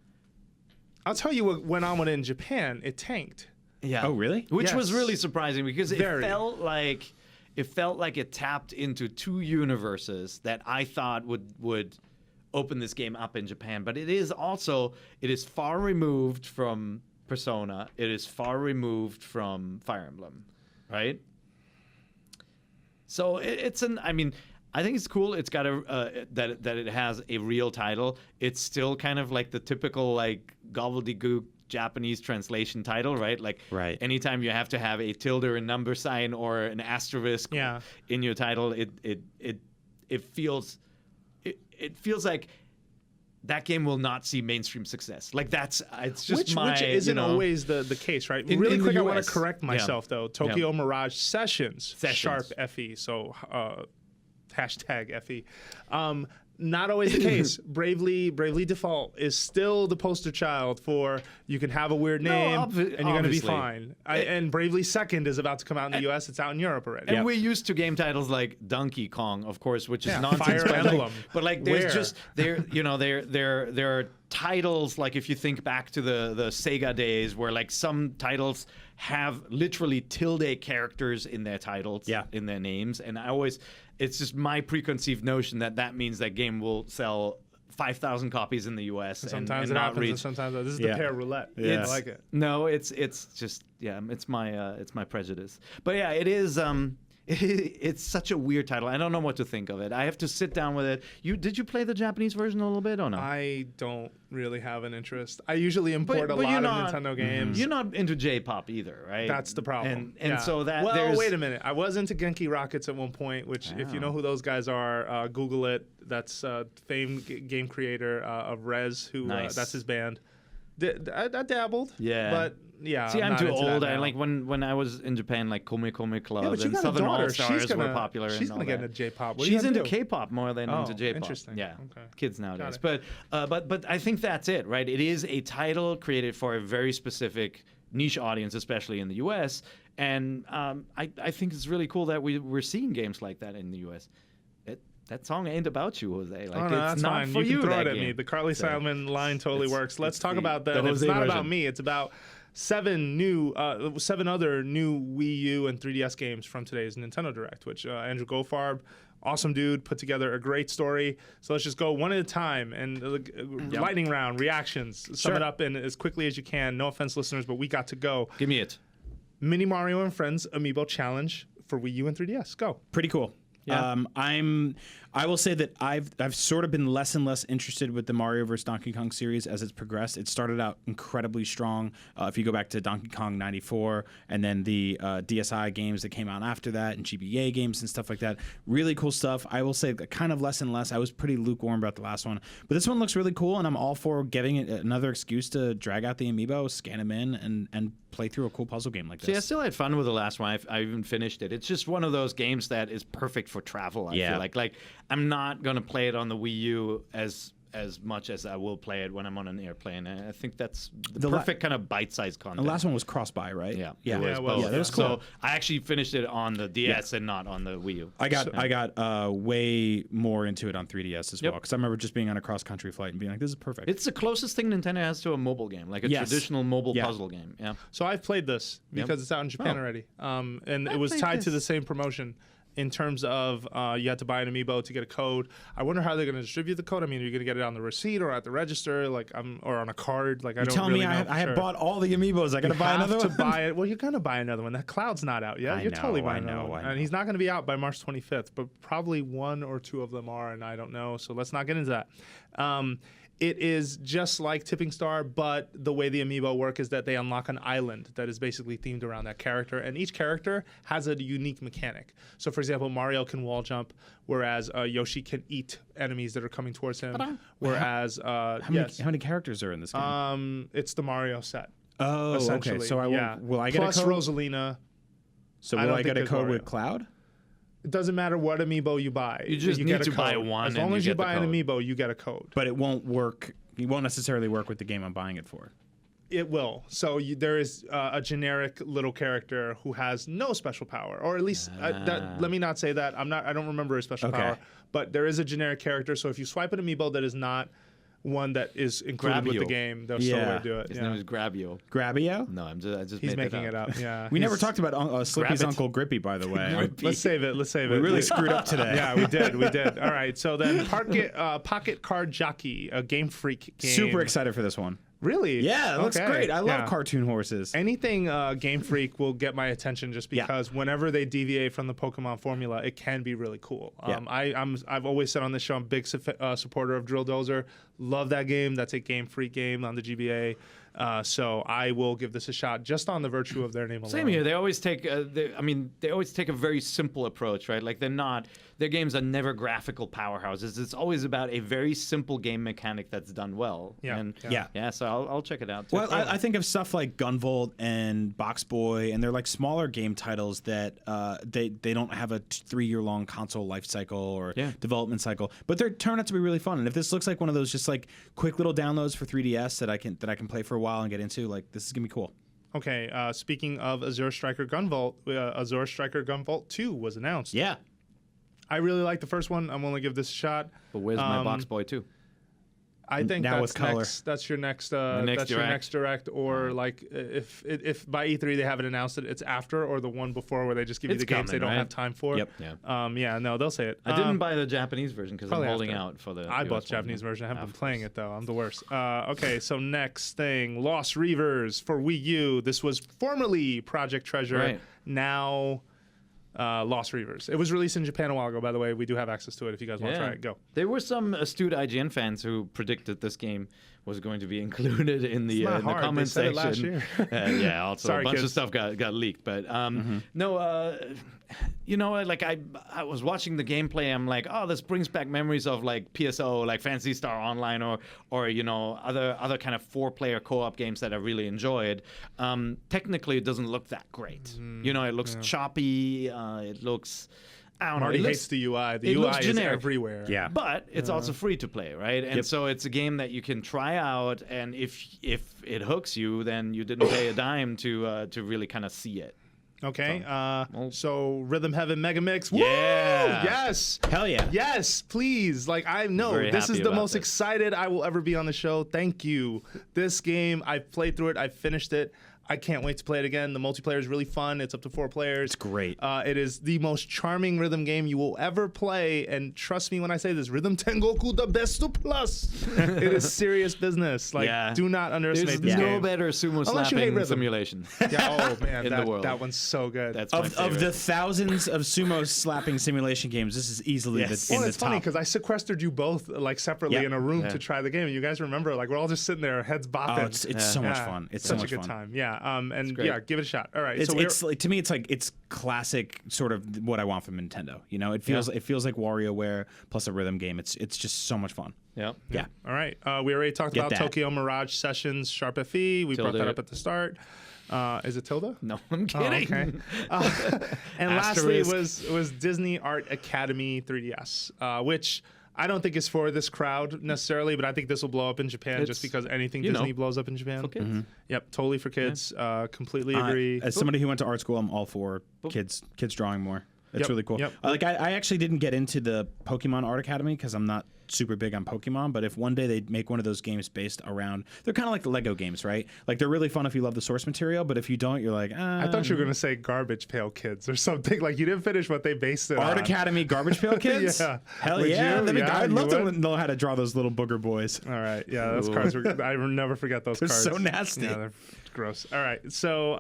I'll tell you what went on with it in Japan. It tanked. Yeah. Oh, really? Which was Yes. really surprising because Very. it felt like it tapped into two universes that I thought would open this game up in Japan. But it is far removed from Persona. It is far removed from Fire Emblem, right? So I think it's cool. It's got that it has a real title. It's still kind of like the typical like gobbledygook Japanese translation title, right? Like anytime you have to have a tilde or a number sign or an asterisk in your title, it feels like that game will not see mainstream success. Like it's just which isn't always the case, right? Really quick, I want to correct myself though. Tokyo Mirage Sessions Sharp FE. So hashtag FE. Not always the case. Bravely Default is still the poster child for you can have a weird name and you're going to be fine. And Bravely Second is about to come out in the US. It's out in Europe already. And we're used to game titles like Donkey Kong, of course, which is nonsense. Fire Emblem. But like there's there are titles like if you think back to the Sega days where like some titles have literally tilde characters in their titles, in their names, and it's just my preconceived notion that means that game will sell 5,000 copies in the U.S. Sometimes and it not happens, reach. and sometimes this is the pair roulette. I like it. No, it's just it's my prejudice. But yeah, it is. It's such a weird title. I don't know what to think of it. I have to sit down with it. Did you play the Japanese version a little bit or no? I don't really have an interest. I usually import a lot of Nintendo games. You're not into J-pop either, right? That's the problem. And so that well, wait a minute. I was into Genki Rockets at one point, which if you know who those guys are, Google it. That's famed game creator of Rez, who that's his band. I dabbled. Yeah. But yeah. See, I'm not too into old. that I now. like when I was in Japan, like Kome Club but you and got a Southern daughter. All Stars She's were popular. She's and all gonna get that. into J-pop. What are She's you gonna into do? K-pop more than into J-pop. Interesting. Yeah, Okay. kids nowadays. But I think that's it, right? It is a title created for a very specific niche audience, especially in the U.S. And I think it's really cool that we're seeing games like that in the U.S. That song ain't about you, Jose. Like, Oh, no, it's that's not fine. for You you. can throw that it at game. me. The Carly So, Simon line totally works. Let's talk about the that. It's Jose not about version. me. It's about 7 other new Wii U and 3DS games from today's Nintendo Direct, which Andrew Goldfarb, awesome dude, put together a great story. So let's just go one at a time and lightning round, reactions. Sum it up in as quickly as you can. No offense, listeners, but we got to go. Give me it. Mini Mario and Friends Amiibo Challenge for Wii U and 3DS. Go. Pretty cool. Yeah. I will say that I've sort of been less and less interested with the Mario vs. Donkey Kong series as it's progressed. It started out incredibly strong. If you go back to Donkey Kong 94 and then the DSi games that came out after that and GBA games and stuff like that, really cool stuff. I will say that kind of less and less. I was pretty lukewarm about the last one, but this one looks really cool, and I'm all for giving it another excuse to drag out the Amiibo, scan them in, and play through a cool puzzle game like this. See, I still had fun with the last one. I even finished it. It's just one of those games that is perfect for travel. I feel like I'm not gonna play it on the Wii U as much as I will play it when I'm on an airplane. And I think that's the perfect kind of bite-sized content. The last one was cross-buy, right? Yeah, yeah, it was both. That was cool. So I actually finished it on the DS and not on the Wii U. I got way more into it on 3DS as well, because I remember just being on a cross-country flight and being like, "This is perfect." It's the closest thing Nintendo has to a mobile game, like a traditional mobile puzzle game. Yeah. So I've played this because it's out in Japan already, and it was played tied to this. the same promotion in terms of you had to buy an Amiibo to get a code. I wonder how they're going to distribute the code. I mean, are you going to get it on the receipt or at the register, or on a card? Like, I don't really know. I have bought all the Amiibos. I got to buy another one. Buy it. Well, you're going to buy another one. That Cloud's not out yet. You're totally buying another one. And he's not going to be out by March 25th, but probably 1 or 2 of them are, and I don't know. So let's not get into that. It is just like Tipping Star, but the way the Amiibo work is that they unlock an island that is basically themed around that character, and each character has a unique mechanic. So, for example, Mario can wall jump, whereas Yoshi can eat enemies that are coming towards him. Whereas, how many characters are in this game? it's the Mario set. Oh, okay. So will I get Plus a code? Rosalina. So I will don't I get think a code there's with Cloud? It doesn't matter what Amiibo you buy. You just get need a to buy code. one As and long you as you get the buy an code. Amiibo, you get a code. But it won't work. It won't necessarily work with the game I'm buying it for. It will. So there is a generic little character who has no special power, or at least let me not say that. I don't remember his special power, but there is a generic character. So if you swipe an Amiibo that is not one that is included with the Grabio. game, they'll still do it. His name is Grabio. Grabio? No, I just He's made making it up. Yeah. We never talked about Slippy's Grab it. Uncle Grippy, by the way. Let's save it. We really screwed up today. Yeah, we did. All right. So then, Pocket Card Jockey, a Game Freak game. Super excited for this one. Really? Yeah, it looks Okay. great. I love Yeah. cartoon horses. Anything Game Freak will get my attention just because whenever they deviate from the Pokemon formula, it can be really cool. I've always said on this show I'm a big supporter of Drill Dozer. Love that game. That's a Game Freak game on the GBA. So I will give this a shot just on the virtue of their name alone. Same here. They always take. They always take a very simple approach, right? Like their games are never graphical powerhouses. It's always about a very simple game mechanic that's done well. Yeah. So I'll check it out too. Well, I think of stuff like Gunvolt and Box Boy, and they're like smaller game titles that they don't have a 3-year-long console life cycle or development cycle, but they're turning out to be really fun. And if this looks like one of those just like quick little downloads for 3DS that I can play for a while and get into, like, this is gonna be cool. Okay. Speaking of Azure Striker Gunvolt, Azure Striker Gunvolt 2 was announced. Yeah. I really like the first one. I'm going to give this a shot. But where's my Box Boy too? I think Now that's with color. That's your next. next your direct. next direct, or like if by E3 they haven't announced it, it's after or the one before where they just give you It's the games they coming, don't right? have time for. Yep. Yeah. No, they'll say it. I didn't buy the Japanese version because I'm probably holding after. out for the. I US bought the one. Japanese version. I haven't Of been playing course. it though. I'm the worst. Okay, so next thing, Lost Reavers for Wii U. This was formerly Project Treasure. Right. Now. Lost Reavers. It was released in Japan a while ago, by the way. We do have access to it if you guys want to try it. Go. There were some astute IGN fans who predicted this game was going to be included in the not in the hard. comment They said it section. last year. Yeah, also Sorry, a bunch kids. of stuff got leaked, but no, like I was watching the gameplay. I'm like, oh, this brings back memories of like PSO, like Phantasy Star Online, or other kind of 4-player co-op games that I really enjoyed. Technically, it doesn't look that great. It looks choppy. It looks. I don't know. Marty it hates looks, the UI. The it UI looks is generic. everywhere. Yeah. But it's also free to play, right? And Yep. so it's a game that you can try out, and if it hooks you, then you didn't pay a dime to really kind of see it. Okay. So Rhythm Heaven Mega Mix. Woo! Yeah. Yes. Hell yeah. Yes, please. Like, I know Very this is happy the about most this. excited I will ever be on the show. Thank you. This game, I've played through it. I've finished it. I can't wait to play it again. The multiplayer is really fun. It's up to 4 players. It's great. It is the most charming rhythm game you will ever play. And trust me when I say this, Rhythm Tengoku the best plus. It is serious business. Like, Yeah. do not underestimate There's this no game. better sumo Unless you hate slapping rhythm. simulation. Yeah, oh man, in the world. that one's so good. That's my Of favorite. the thousands of sumo slapping simulation games, this is easily Yes. in Well, the it's funny top. because I sequestered you both like separately Yeah. in a room Yeah. to try the game. And you guys remember, like, we're all just sitting there, heads bopping. Oh, it's so much fun. It's so such much a good fun. time. Yeah. And great. yeah, give it a shot. All right. It's, so we're, it's like, to me, it's classic sort of what I want from Nintendo. You know, it feels like WarioWare plus a rhythm game. It's just so much fun. Yep. Yeah. all right. We already talked Get about that. Tokyo Mirage Sessions Sharp FE. We brought Tilde. that up at the start. Is it Tilda? No, I'm Oh, kidding. okay. And lastly Asterisk. was Disney Art Academy 3DS, which I don't think is for this crowd necessarily, but I think this will blow up in Japan just It's, because anything you know, Disney blows up in Japan. for kids. Yep, totally for kids. Completely agree. As somebody who went to art school, I'm all for kids drawing more. It's Yep, really cool. yep. Like I actually didn't get into the Pokemon Art Academy because I'm not super big on Pokemon. But if one day they make one of those games based around, they're kind of like the Lego games, right? Like they're really fun if you love the source material, but if you don't, you're like, I thought you were gonna say Garbage Pail Kids or something. Like you didn't finish what they based it Art on. Academy Garbage Pail Kids. Yeah. Hell Would yeah! you? That'd be- Yeah, I'd you love to would? know how to draw those little booger boys. All right, yeah, those cards. I will never forget those They're cards. so nasty. Yeah, they're gross. All right, so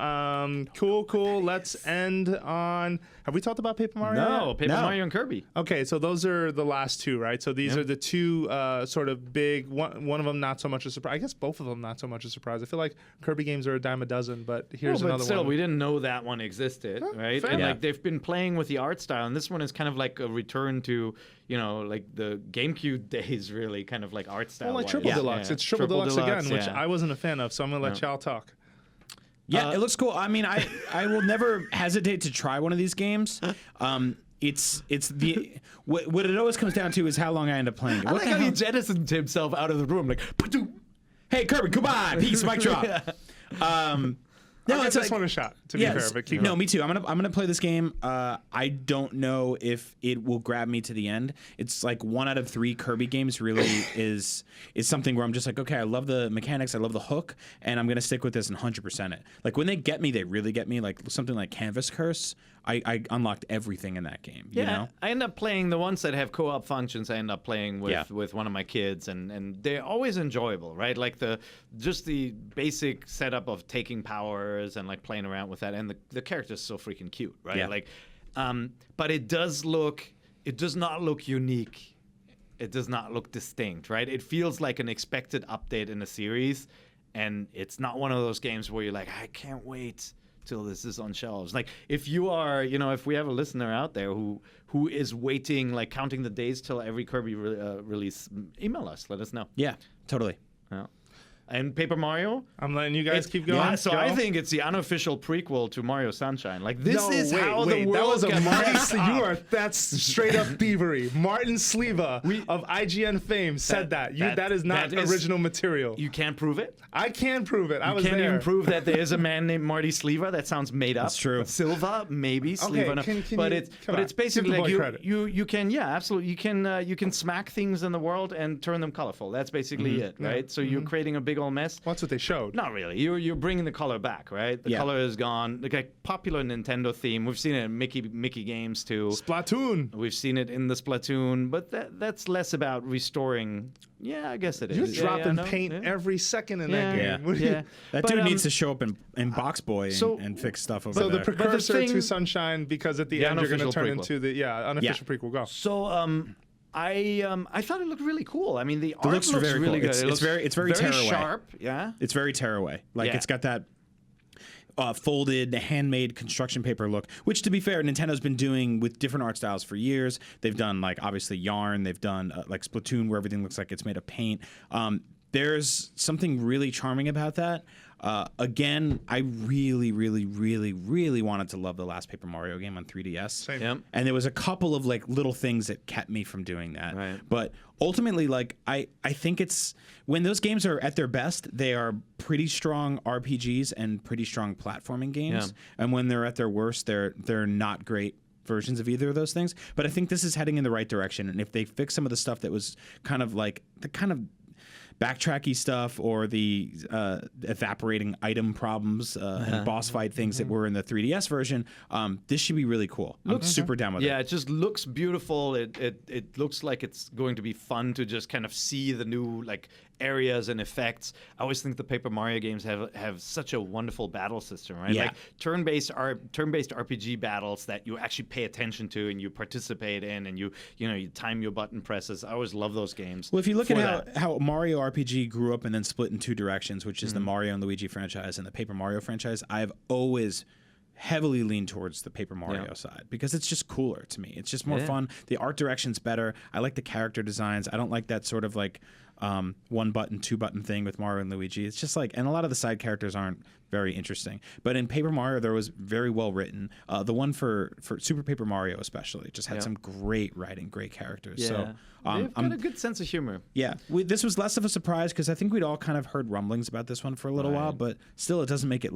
cool. Let's end on. Have we talked about Paper Mario? No, yet? Paper No. Mario and Kirby. Okay, so those are the last two, right? So these are the two sort of big. One of them not so much a surprise. I guess both of them not so much a surprise. I feel like Kirby games are a dime a dozen, but here's Well, but another still, one. we didn't know that one existed, right? fair. And Yeah. like they've been playing with the art style, and this one is kind of like a return to, like the GameCube days, really, kind of like art style. Well, like Triple Deluxe. It's Triple Deluxe again, which I wasn't a fan of. So I'm gonna let y'all talk. Yeah, it looks cool. I mean, I will never hesitate to try one of these games. It's the what it always comes down to is how long I end up playing it. I What like the how he hell? jettisoned himself out of the room, like, "Padoom." Hey, Kirby, goodbye. Peace, mic drop. No, I'll it's give this like, one a shot. To be fair, but keep no, going. me too. I'm gonna play this game. I don't know if it will grab me to the end. It's like 1 out of 3 Kirby games really is something where I'm just like, okay, I love the mechanics, I love the hook, and I'm gonna stick with this and 100% it. Like when they get me, they really get me. Like something like Canvas Curse, I unlocked everything in that game. Yeah, You know? I end up playing the ones that have co-op functions. I end up playing with one of my kids, and they're always enjoyable, right? Like the basic setup of taking powers and like playing around with that, and the character's so freaking cute, right? Yeah. Like, but it does not look unique. It does not look distinct, right? It feels like an expected update in a series, and it's not one of those games where you're like, I can't wait till this is on shelves. Like if you are, if we have a listener out there who is waiting, like counting the days till every Kirby release, email us, let us know. Yeah, totally. Yeah. And Paper Mario, I'm letting you guys keep going. yeah, so Go. I think it's the unofficial prequel to Mario Sunshine. Like this No, is wait, how wait, the world that was a got Martin. messed up. That's straight up thievery. Martin Sleva of IGN fame said that. That is not original material. You can't prove it. I can prove it. I was Can't there. even prove that there is a man named Marty Sleva. That sounds made up. That's true. Silva, maybe Sleva. No. can But you- it's come on, it's basically give the like boy credit. you can absolutely you can smack things in the world and turn them colorful. That's basically it, right? So you're creating a big old mess. Well, that's what they showed. Not really. You're bringing the color back, right? The Yeah. color is gone. Like a popular Nintendo theme. We've seen it in Mickey games too. Splatoon. We've seen it in the Splatoon, but that's less about restoring. Yeah, I guess it is. You're Yeah, dropping no, paint yeah. every second in Yeah, that game. yeah, What do you- yeah. That But, dude needs to show up in Box Boy so- and fix stuff over So the there. precursor thing- to Sunshine, because at the end you're going to unofficial turn prequel. into the unofficial prequel. Go. So I thought it looked really cool. I mean, the art looks very really cool. good. It's very very tearaway. sharp. Yeah. It's very tearaway. Like Yeah. it's got that folded, handmade construction paper look, which to be fair, Nintendo's been doing with different art styles for years. They've done like obviously yarn. They've done like Splatoon where everything looks like it's made of paint. There's something really charming about that. Again, I really, really, really, really wanted to love the last Paper Mario game on 3DS. Same. Yep. And there was a couple of like little things that kept me from doing that. Right. But ultimately, like I think it's when those games are at their best, they are pretty strong RPGs and pretty strong platforming games. Yeah. And when they're at their worst, they're not great versions of either of those things. But I think this is heading in the right direction. And if they fix some of the stuff that was kind of like the kind of backtracky stuff or the evaporating item problems and boss fight things that were in the 3DS version, this should be really cool. I'm super down with it. Yeah, it just looks beautiful. It looks like it's going to be fun to just kind of see the new like areas and effects. I always think the Paper Mario games have such a wonderful battle system, right? Yeah. Like turn-based RPG battles that you actually pay attention to and you participate in, and you time your button presses. I always love those games. Well, if you look for at how Mario RPG grew up and then split in two directions, which is the Mario and Luigi franchise and the Paper Mario franchise, I've always heavily leaned towards the Paper Mario side because it's just cooler to me. It's just more fun. The art direction's better. I like the character designs. I don't like that sort of like one button, two button thing with Mario and Luigi. It's just like, and a lot of the side characters aren't very interesting. But in Paper Mario, there was very well written. The one for Super Paper Mario especially just had some great writing, great characters. Yeah. So They've got a good sense of humor. yeah, this was less of a surprise because I think we'd all kind of heard rumblings about this one for a little while, but still, it doesn't make it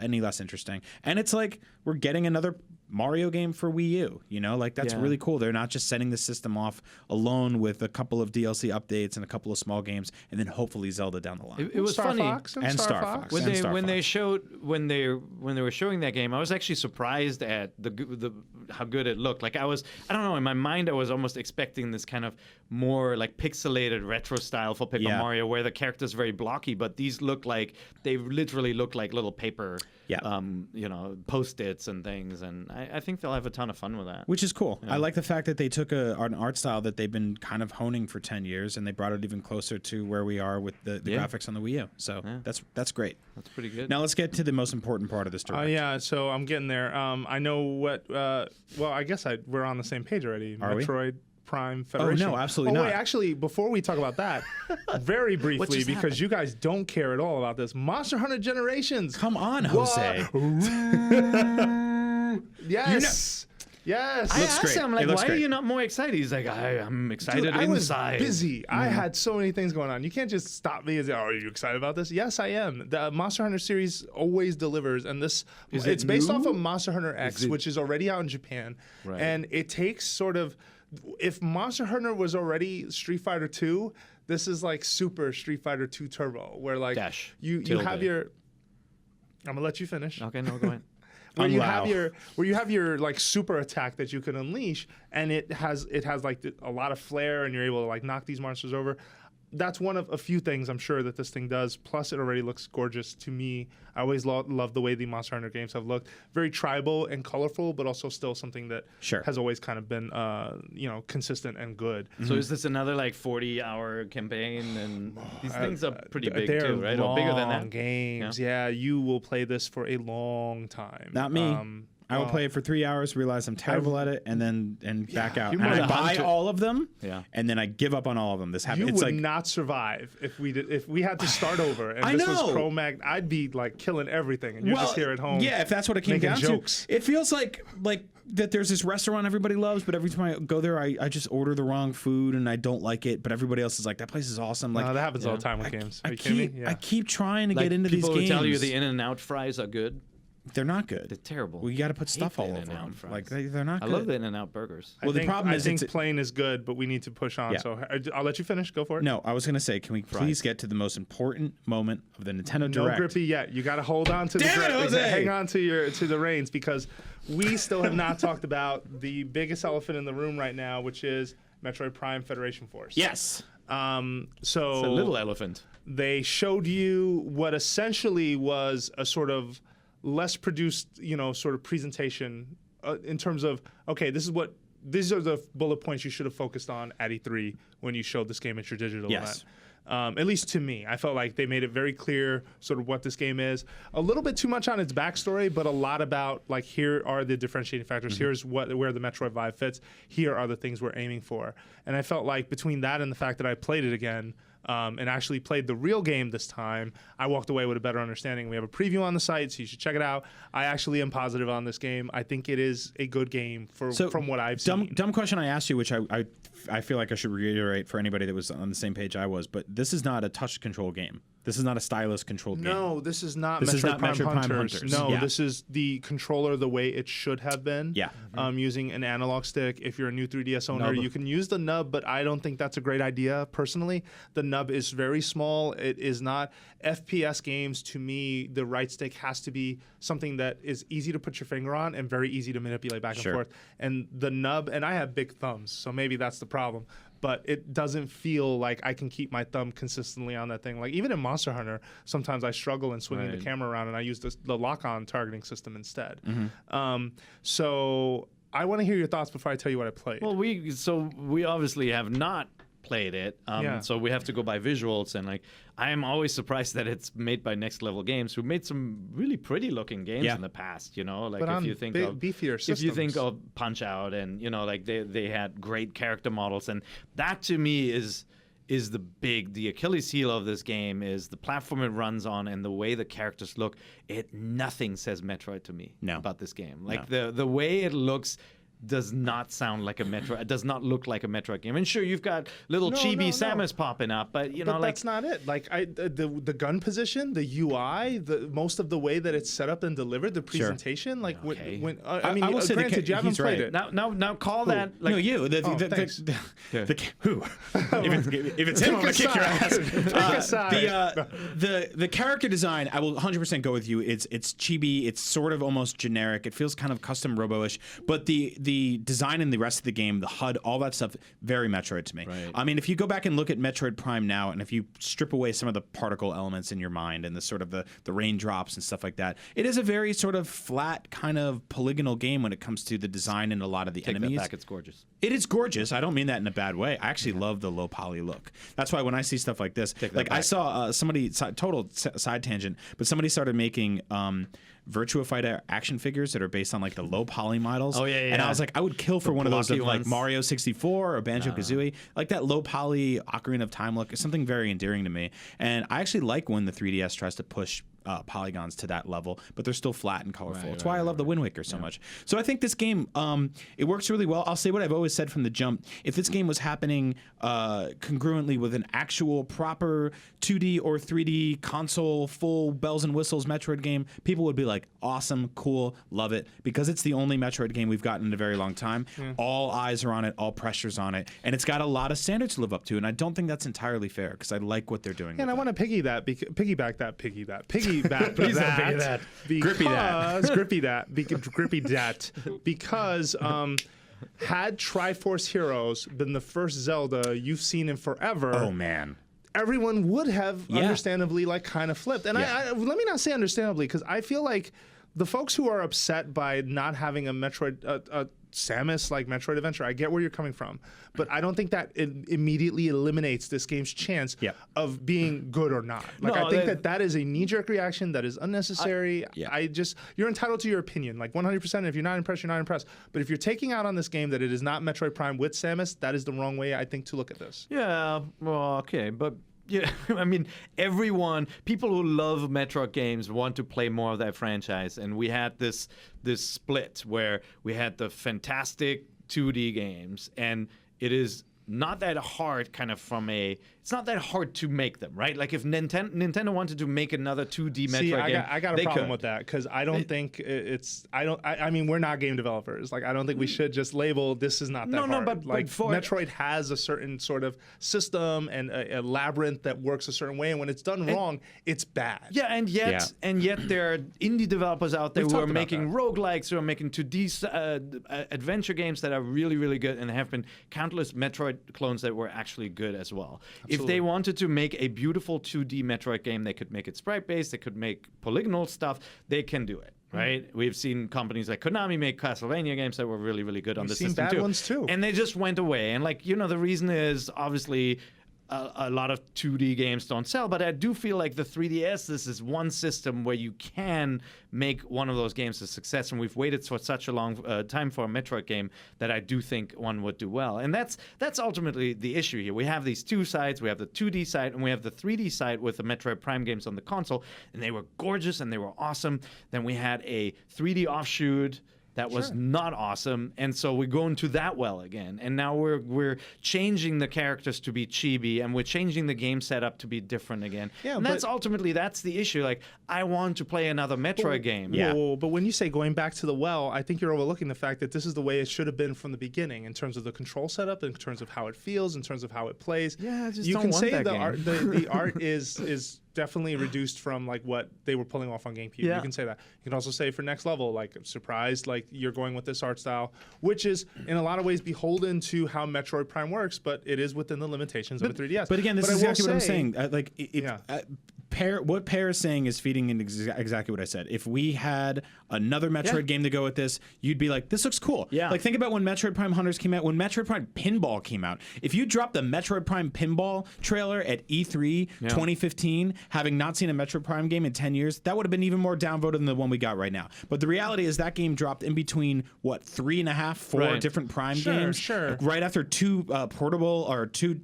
any less interesting. And it's like we're getting another Mario game for Wii U. You know, like that's really cool. They're not just sending the system off alone with a couple of DLC updates and a couple of small games, and then hopefully Zelda down the line. It was Star funny. Fox And Star Fox. When and they Star when they Fox. showed when they were showing that game, I was actually surprised at the how good it looked. Like I don't know, in my mind I was almost expecting this kind of more like pixelated retro style for Paper Mario, where the characters are very blocky, but these they literally look like little paper, Post-its and things, and I think they'll have a ton of fun with that. Which is cool. I like the fact that they took an art style that they've been kind of honing for 10 years, and they brought it even closer to where we are with the graphics on the Wii U. So that's great. That's pretty good. Now let's get to the most important part of this direct. Yeah, so I'm getting there. I know what. Well, I guess we're on the same page already. Are we? Metroid Prime Federation. no, absolutely Wait, not. actually, before we talk about that, very briefly, just because happened? you guys don't care at all about this. Monster Hunter Generations. Come on, Jose. Yes. Yes. I looks asked great. him, It like, looks why great. are you not more excited? He's like, I'm excited Dude, I was inside. busy. I had so many things going on. You can't just stop me and say, "Oh, are you excited about this?" Yes, I am. The Monster Hunter series always delivers, and it's based off of Monster Hunter X, which is already out in Japan, and it takes sort of. If Monster Hunter was already Street Fighter 2, this is like Super Street Fighter 2 Turbo, where like Dash. you Tilde. have your. I'm gonna let you finish. Okay, no, go ahead. Where you Unlow. have your like super attack that you can unleash, and it has like a lot of flair, and you're able to like knock these monsters over. That's one of a few things I'm sure that this thing does. Plus, it already looks gorgeous to me. I always love the way the Monster Hunter games have looked. Very tribal and colorful, but also still something that has always kind of been, consistent and good. So is this another like 40-hour campaign? And these things are pretty big They're too, right? Or bigger than long that? games. Yeah, you will play this for a long time. Not me. I will play it for 3 hours, realize I'm terrible at it, and then back out. And more I the buy hunter. all of them, Yeah. and then I give up on all of them. This happens. You It's would like not survive if we had to start over and I this was know. Chromag. I'd be like killing everything, and you're just here at home. Yeah, if that's what it came making down jokes. to. It feels like that there's this restaurant everybody loves, but every time I go there, I just order the wrong food and I don't like it. But everybody else is like, that place is awesome. Like That happens all the time with games. Are you kidding me? I keep trying to Like get into these people games. who tell you the In-N-Out fries are good. They're not good. They're terrible. Well, you got to put I stuff hate all the over In-N-Out them. fries. Like they're not I good. love the In-N-Out burgers. Well, the problem is I think it's plain is good, but we need to push on. Yeah. So I'll let you finish. Go for it. No, I was gonna say, can we please get to the most important moment of the Nintendo No Direct? grippy yet. You got to hold on to the Damn it, grip. Jose! Hang on to the reins because we still have not talked about the biggest elephant in the room right now, which is Metroid Prime Federation Force. Yes. So It's a little elephant. they showed you what essentially was a sort of less produced, sort of presentation in terms of, okay, these are the bullet points you should have focused on at E3 when you showed this game at your digital Yes. event. At least to me, I felt like they made it very clear sort of what this game is. A little bit too much on its backstory, but a lot about like, here are the differentiating factors. Here's where the Metroid vibe fits. Here are the things we're aiming for. And I felt like between that and the fact that I played it again, and actually played the real game this time, I walked away with a better understanding. We have a preview on the site, so you should check it out. I actually am positive on this game. I think it is a good game from what I've seen. Dumb question I asked you, which I feel like I should reiterate for anybody that was on the same page I was, but this is not a touch control game. This is not a stylus controlled game. No, this is not This is Metroid not Prime Metroid Prime Hunters. Hunters. No, Yeah. this is the controller the way it should have been. Yeah. Using an analog stick. If you're a new 3DS owner, Nub. you can use the nub, but I don't think that's a great idea personally. The nub is very small. It is not FPS games. To me, the right stick has to be something that is easy to put your finger on and very easy to manipulate back and Sure. forth. And the nub, and I have big thumbs, so maybe that's the problem. But it doesn't feel like I can keep my thumb consistently on that thing. Like even in Monster Hunter, sometimes I struggle in swinging the camera around, and I use the lock-on targeting system instead. So I want to hear your thoughts before I tell you what I played. Well, we obviously have not played it, so we have to go by visuals, and like I am always surprised that it's made by Next Level Games, who made some really pretty looking games in the past. You know, like But if on you think of beefier if you think systems. of Punch Out, and you know, like they had great character models, and that to me is the Achilles heel of this game is the platform it runs on and the way the characters look. Nothing says Metroid to me about this game. Like the way it looks does not sound like a Metroid. It does not look like a Metroid game. And sure, you've got little chibi Samus popping up, but you know, like that's not it. Like the gun position, the UI, the most of the way that it's set up and delivered, the presentation. Like when I mean, I will say granted, you haven't he's played right. it. now call that like No, you. thanks. Who? If it's him, I'm gonna kick your ass. The character design, I will 100% go with you. It's chibi. It's sort of almost generic. It feels kind of custom robo-ish. But the design in the rest of the game, the HUD, all that stuff, very Metroid to me. Right. I mean, if you go back and look at Metroid Prime now, and if you strip away some of the particle elements in your mind and the sort of the raindrops and stuff like that, it is a very sort of flat kind of polygonal game when it comes to the design and a lot of the take enemies. that back, it's gorgeous. It is gorgeous. I don't mean that in a bad way. I actually love the low poly look. That's why when I see stuff like this, like I saw somebody, total side tangent, but somebody started making Virtua Fighter action figures that are based on like the low poly models. Oh, yeah. And I was like, I would kill for one of those of blocky like ones. Mario 64 or Banjo Kazooie. Like that low poly Ocarina of Time look is something very endearing to me. And I actually like when the 3DS tries to push polygons to that level, but they're still flat and colorful. That's why I love the Wind Waker so much. So I think this game, it works really well. I'll say what I've always said from the jump. If this game was happening congruently with an actual proper 2D or 3D console, full bells and whistles Metroid game, people would be like, awesome, cool, love it. Because it's the only Metroid game we've gotten in a very long time. All eyes are on it, all pressure's on it, and it's got a lot of standards to live up to, and I don't think that's entirely fair because I like what they're doing. And I want to piggyback that. Please don't piggy that. Grippy that. Because had Triforce Heroes been the first Zelda you've seen in forever, Oh man. everyone would have understandably like kind of flipped. And I let me not say understandably, because I feel like the folks who are upset by not having a Metroid, Samus like Metroid adventure, I get where you're coming from, but I don't think that it immediately eliminates this game's chance of being good or not. Like I think that is a knee-jerk reaction that is unnecessary. You're entitled to your opinion, like 100%. If you're not impressed, you're not impressed. But if you're taking out on this game that it is not Metroid Prime with Samus, that is the wrong way, I think, to look at this. Yeah, well, okay, but yeah, I mean, people who love Metroid games want to play more of that franchise, and we had this split where we had the fantastic 2D games, and it is not that hard it's not that hard to make them, right? Like if Nintendo wanted to make another 2D Metroid game, I got a problem with that because I don't think it's. I mean, we're not game developers. Like, I don't think we should just label this is not that hard. No, but like for Metroid has a certain sort of system and a labyrinth that works a certain way, and when it's done wrong, it's bad. Yeah, and yet there are indie developers out there who are making roguelikes, who are making 2D adventure games that are really, really good, and there have been countless Metroid clones that were actually good as well. If they wanted to make a beautiful 2D Metroid game, they could make it sprite-based, they could make polygonal stuff, they can do it, right? We've seen companies like Konami make Castlevania games that were really, really good on the system bad ones too. And they just went away. And like, the reason is obviously a lot of 2D games don't sell, but I do feel like the 3DS, this is one system where you can make one of those games a success, and we've waited for such a long time for a Metroid game that I do think one would do well. And that's ultimately the issue here. We have these two sides. We have the 2D side, and we have the 3D side with the Metroid Prime games on the console, and they were gorgeous, and they were awesome. Then we had a 3D offshoot that was not awesome, and so we're going to that well again. And now we're changing the characters to be chibi, and we're changing the game setup to be different again. Yeah, and that's the issue. Like, I want to play another Metroid game. Yeah. Well, but when you say going back to the well, I think you're overlooking the fact that this is the way it should have been from the beginning in terms of the control setup, in terms of how it feels, in terms of how it plays. Yeah, I just you don't can want say that the game. art, the art is definitely reduced from like what they were pulling off on GameCube. Yeah. You can say that. You can also say for next level, like surprised, like you're going with this art style, which is in a lot of ways beholden to how Metroid Prime works, but it is within the limitations of a 3DS. But again, this I is will exactly what I'm say- saying. Like, if, Yeah. what Pear is saying is feeding in exactly what I said. If we had another Metroid game to go with this, you'd be like, this looks cool. Yeah. Like, think about when Metroid Prime Hunters came out, when Metroid Prime Pinball came out. If you dropped the Metroid Prime Pinball trailer at E3 2015, having not seen a Metroid Prime game in 10 years, that would have been even more downvoted than the one we got right now. But the reality is that game dropped in between, what, 3.5, 4 Right. different Prime Sure, games? sure. Right after two portable or two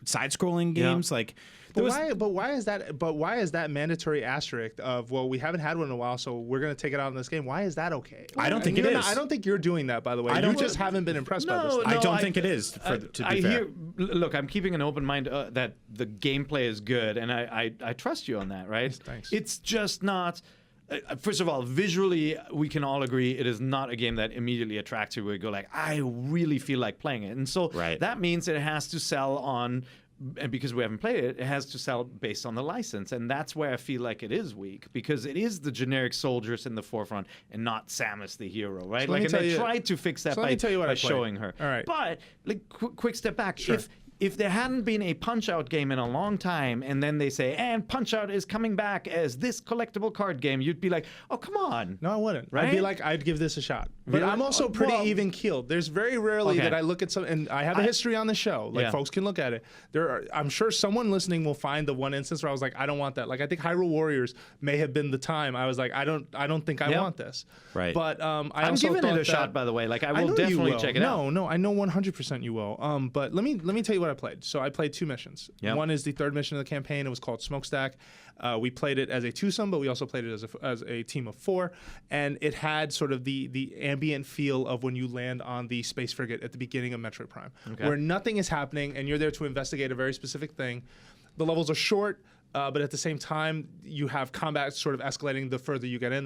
side-scrolling games. Like, there was, But why is that? But why is that mandatory asterisk of, well, we haven't had one in a while, so we're going to take it out in this game? Why is that okay? I don't think And it you're is. I don't think you're doing that, by the way. I You don't- just haven't been impressed by this. No, I don't I- think it is, to be I fair. hear. Look, I'm keeping an open mind that the gameplay is good, and I trust you on that, right? Thanks. It's just not. First of all, visually, we can all agree it is not a game that immediately attracts you. Where you go like, I really feel like playing it, and so Right. that means it has to sell on. And because we haven't played it, it has to sell based on the license. And that's where I feel like it is weak, because it is the generic soldiers in the forefront and not Samus the hero, right? So let me Like, and tell they you- tried to fix that so let by, me tell you what by I played. showing her. All right. But, like, quick step back. Sure. If there hadn't been a Punch-Out game in a long time, and then they say, and Punch-Out is coming back as this collectible card game, you'd be like, oh, come on. No, I wouldn't. I'd Right? be like, I'd give this a shot. But Really? I'm also pretty Well- even keeled. There's very rarely Okay. that I look at some, and I have a history on the show. Like Yeah. folks can look at it. I'm sure someone listening will find the one instance where I was like, I don't want that. Like I think Hyrule Warriors may have been the time I was like, I don't think I Yeah. want this. Right. But I'm also giving thought it a that- shot, by the way. Like, I I will know you definitely will. check it out. No, I know 100% you will. But let me tell you what I played. So I played 2 missions. Yep. One is the 3rd mission of the campaign. It was called Smokestack. We played it as a twosome, but we also played it as a team of 4, and it had sort of the ambient feel of when you land on the space frigate at the beginning of Metroid Prime, where nothing is happening and you're there to investigate a very specific thing. The levels are short. But at the same time, you have combat sort of escalating the further you get in,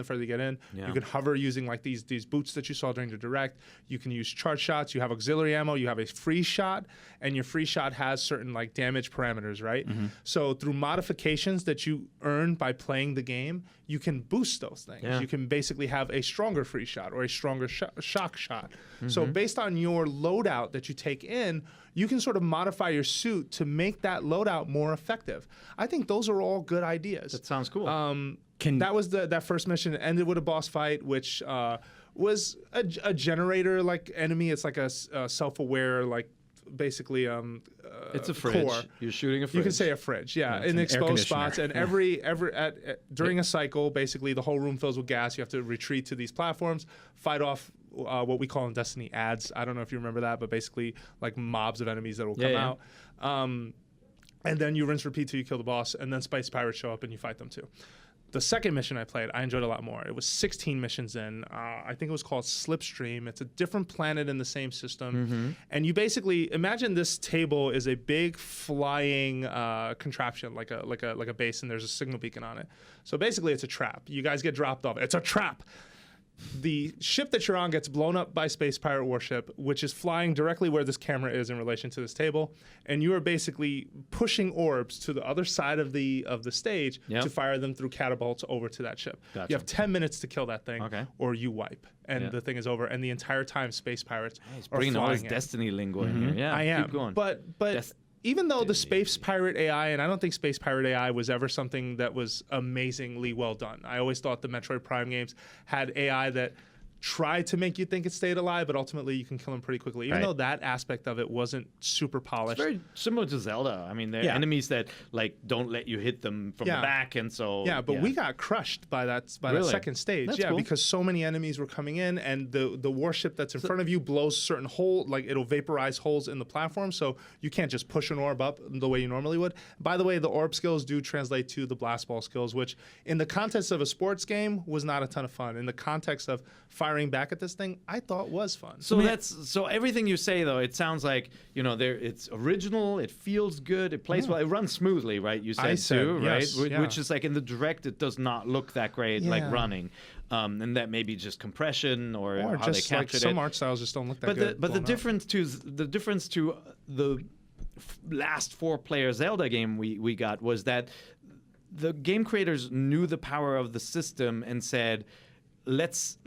Yeah. You can hover using like these boots that you saw during the direct. You can use charge shots. You have auxiliary ammo. You have a free shot, and your free shot has certain like damage parameters, right? So through modifications that you earn by playing the game, you can boost those things. Yeah. You can basically have a stronger free shot or a stronger shock shot. So based on your loadout that you take in, you can sort of modify your suit to make that loadout more effective. I think those are all good ideas. That sounds cool. That was that first mission. It ended with a boss fight, which was a generator like enemy. It's like a self-aware like basically it's a fridge. core. You're shooting a fridge. You can say a fridge, yeah, it's in an air exposed conditioner. spots, and during a cycle, basically the whole room fills with gas. You have to retreat to these platforms, fight off what we call in Destiny ads. I don't know if you remember that, but basically like mobs of enemies that will come Yeah. out. And then you rinse, repeat till you kill the boss, and then Spice Pirates show up and you fight them too. The second mission I played, I enjoyed a lot more. It was 16 missions in. I think it was called Slipstream. It's a different planet in the same system. And you basically imagine this table is a big flying contraption, like a base, and there's a signal beacon on it. So basically, it's a trap. You guys get dropped off. It's a trap. The ship that you're on gets blown up by Space Pirate Warship, which is flying directly where this camera is in relation to this table, and you are basically pushing orbs to the other side of the stage Yep. to fire them through catapults over to that ship. Gotcha. You have 10 minutes to kill that thing, Okay. or you wipe, and Yeah. the thing is over. And the entire time, Space Pirates He's are bringing all his flying in. Destiny lingo in here. Yeah, I am. Keep going. But even though the Space Pirate AI, and I don't think Space Pirate AI was ever something that was amazingly well done. I always thought the Metroid Prime games had AI that try to make you think it stayed alive, but ultimately you can kill him pretty quickly. Even though that aspect of it wasn't super polished. It's very similar to Zelda. I mean, there are enemies that like don't let you hit them from the back, and so we got crushed by that second stage. That's cool. Because so many enemies were coming in, and the warship that's in front of you blows certain hole, like it'll vaporize holes in the platform, so you can't just push an orb up the way you normally would. By the way, the orb skills do translate to the blast ball skills, which in the context of a sports game was not a ton of fun. In the context of firing back at this thing, I thought was fun. So everything you say though, it sounds like it's original, it feels good, it plays well, it runs smoothly, right? You said too, right? Yes, Which is like in the direct, it does not look that great, like running, and that may be just compression or how just they captured some art styles just don't look that good. But the difference to the last 4-player Zelda game we got was that the game creators knew the power of the system and said, let's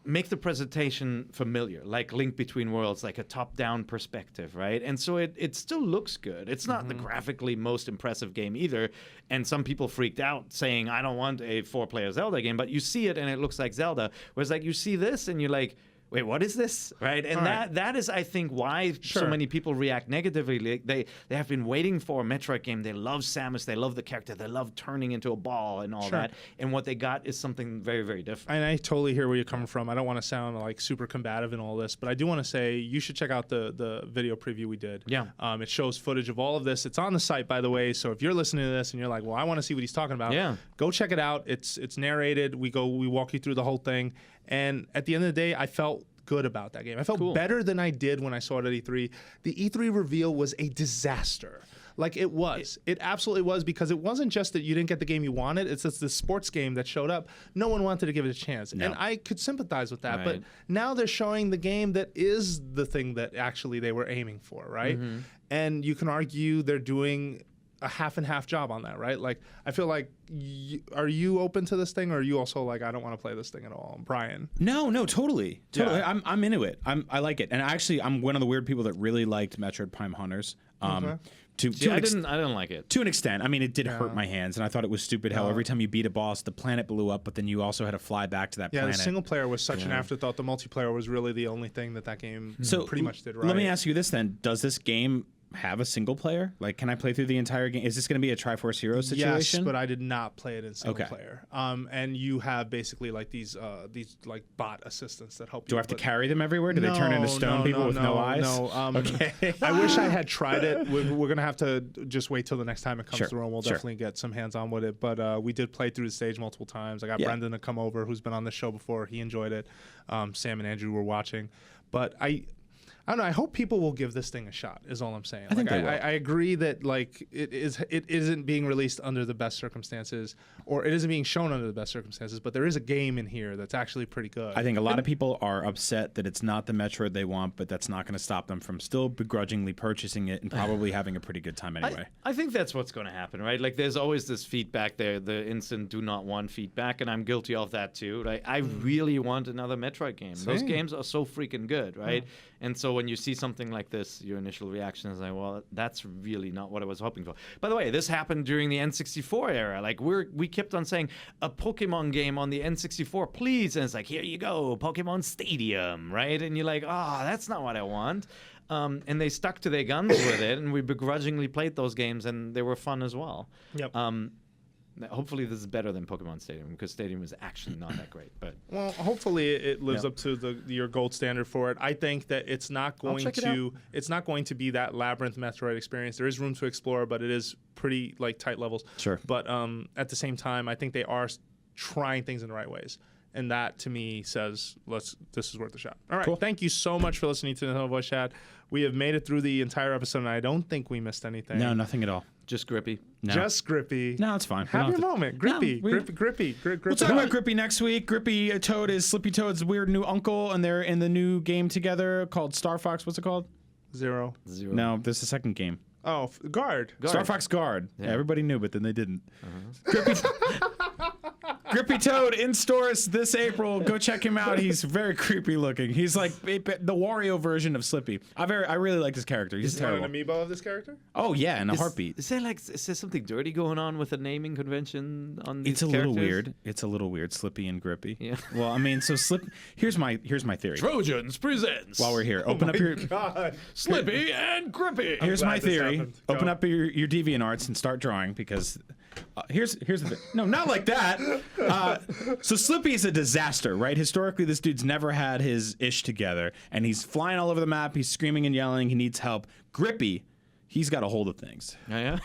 make the presentation familiar, like Link Between Worlds, like a top-down perspective, right? And so it still looks good. It's not the graphically most impressive game either, and some people freaked out saying, I don't want a 4-player Zelda game, but you see it and it looks like Zelda, whereas like you see this and you're like, wait, what is this? Right? And that is, I think, why so many people react negatively. They have been waiting for a Metroid game. They love Samus. They love the character. They love turning into a ball and all that. And what they got is something very, very different. And I totally hear where you're coming from. I don't want to sound like super combative in all this, but I do want to say you should check out the video preview we did. Yeah. It shows footage of all of this. It's on the site, by the way. So if you're listening to this and you're like, well, I want to see what he's talking about, go check it out. It's narrated. We walk you through the whole thing. And at the end of the day, I felt good about that game. I felt better than I did when I saw it at E3. The E3 reveal was a disaster. Like it was. It absolutely was, because it wasn't just that you didn't get the game you wanted. It's just the sports game that showed up. No one wanted to give it a chance. No. And I could sympathize with that. But now they're showing the game that is the thing that actually they were aiming for, right? And you can argue they're doing a half and half job on that, right? Like, I feel like, are you open to this thing, or are you also like, I don't want to play this thing at all, Brian? No, totally. Yeah. I'm into it. I like it, and actually, I'm one of the weird people that really liked Metroid Prime Hunters. I didn't like it to an extent. I mean, it did hurt my hands, and I thought it was stupid how every time you beat a boss, the planet blew up, but then you also had to fly back to that planet. Yeah, the single player was such an afterthought. The multiplayer was really the only thing that game pretty much did right. Let me ask you this then: does this game have a single player? Like, can I play through the entire game? Is this going to be a Triforce Heroes situation? Yes, but I did not play it in single player. And you have basically like these like bot assistants that help you. Do I have to carry them everywhere? Do they turn into stone people with no eyes? No. Okay. I wish I had tried it. We're going to have to just wait till the next time it comes through, and we'll definitely get some hands-on with it. But we did play through the stage multiple times. I got Brendan to come over, who's been on the show before. He enjoyed it. Sam and Andrew were watching. But I don't know. I hope people will give this thing a shot. Is all I'm saying. I think they will. I agree that like it isn't being released under the best circumstances, or it isn't being shown under the best circumstances. But there is a game in here that's actually pretty good. I think a lot of people are upset that it's not the Metroid they want, but that's not going to stop them from still begrudgingly purchasing it and probably having a pretty good time anyway. I think that's what's going to happen, right? Like, there's always this feedback there, the instant do not want feedback, and I'm guilty of that too. Right? I really want another Metroid game. Those games are so freaking good, right? And so when you see something like this, your initial reaction is like, well, that's really not what I was hoping for. By the way, this happened during the N64 era. Like, we kept on saying, a Pokemon game on the N64, please. And it's like, here you go, Pokemon Stadium, right? And you're like, that's not what I want. And they stuck to their guns with it, and we begrudgingly played those games, and they were fun as well. Yep. Hopefully this is better than Pokemon Stadium, because Stadium is actually not that great. But well, hopefully it lives up to your gold standard for it. I think that it's not going to be that Labyrinth Metroid experience. There is room to explore, but it is pretty like tight levels. Sure. But at the same time, I think they are trying things in the right ways. And that, to me, says, this is worth a shot. All right. Cool. Thank you so much for listening to the Nintendo Voice Chat. We have made it through the entire episode, and I don't think we missed anything. No, nothing at all. Just Grippy. No. Just Grippy. No, it's fine. Have your moment. Grippy. Grippy. We'll talk about Grippy next week. Grippy Toad is Slippy Toad's weird new uncle, and they're in the new game together called Star Fox. What's it called? Zero. No, this is the second game. Oh, Guard. Star Fox Guard. Yeah. Everybody knew, but then they didn't. Grippy Grippy Toad in stores this April. Go check him out. He's very creepy looking. He's like the Wario version of Slippy. I really like this character. He's Is there terrible. an amiibo of this character? Oh yeah, in a heartbeat. Is there something dirty going on with the naming convention on these It's a little characters? weird. It's a little weird. Slippy and Grippy. Yeah. Well, I mean, so here's my theory. Trojans presents While we're here, open up your God. Slippy and Grippy. here's glad my this theory. happened. Open Go. up your DeviantArts and start drawing because here's the thing. No, not like that. So Slippy is a disaster, right? Historically, this dude's never had his ish together, and he's flying all over the map. He's screaming and yelling. He needs help. Grippy, he's got a hold of things. Oh, yeah.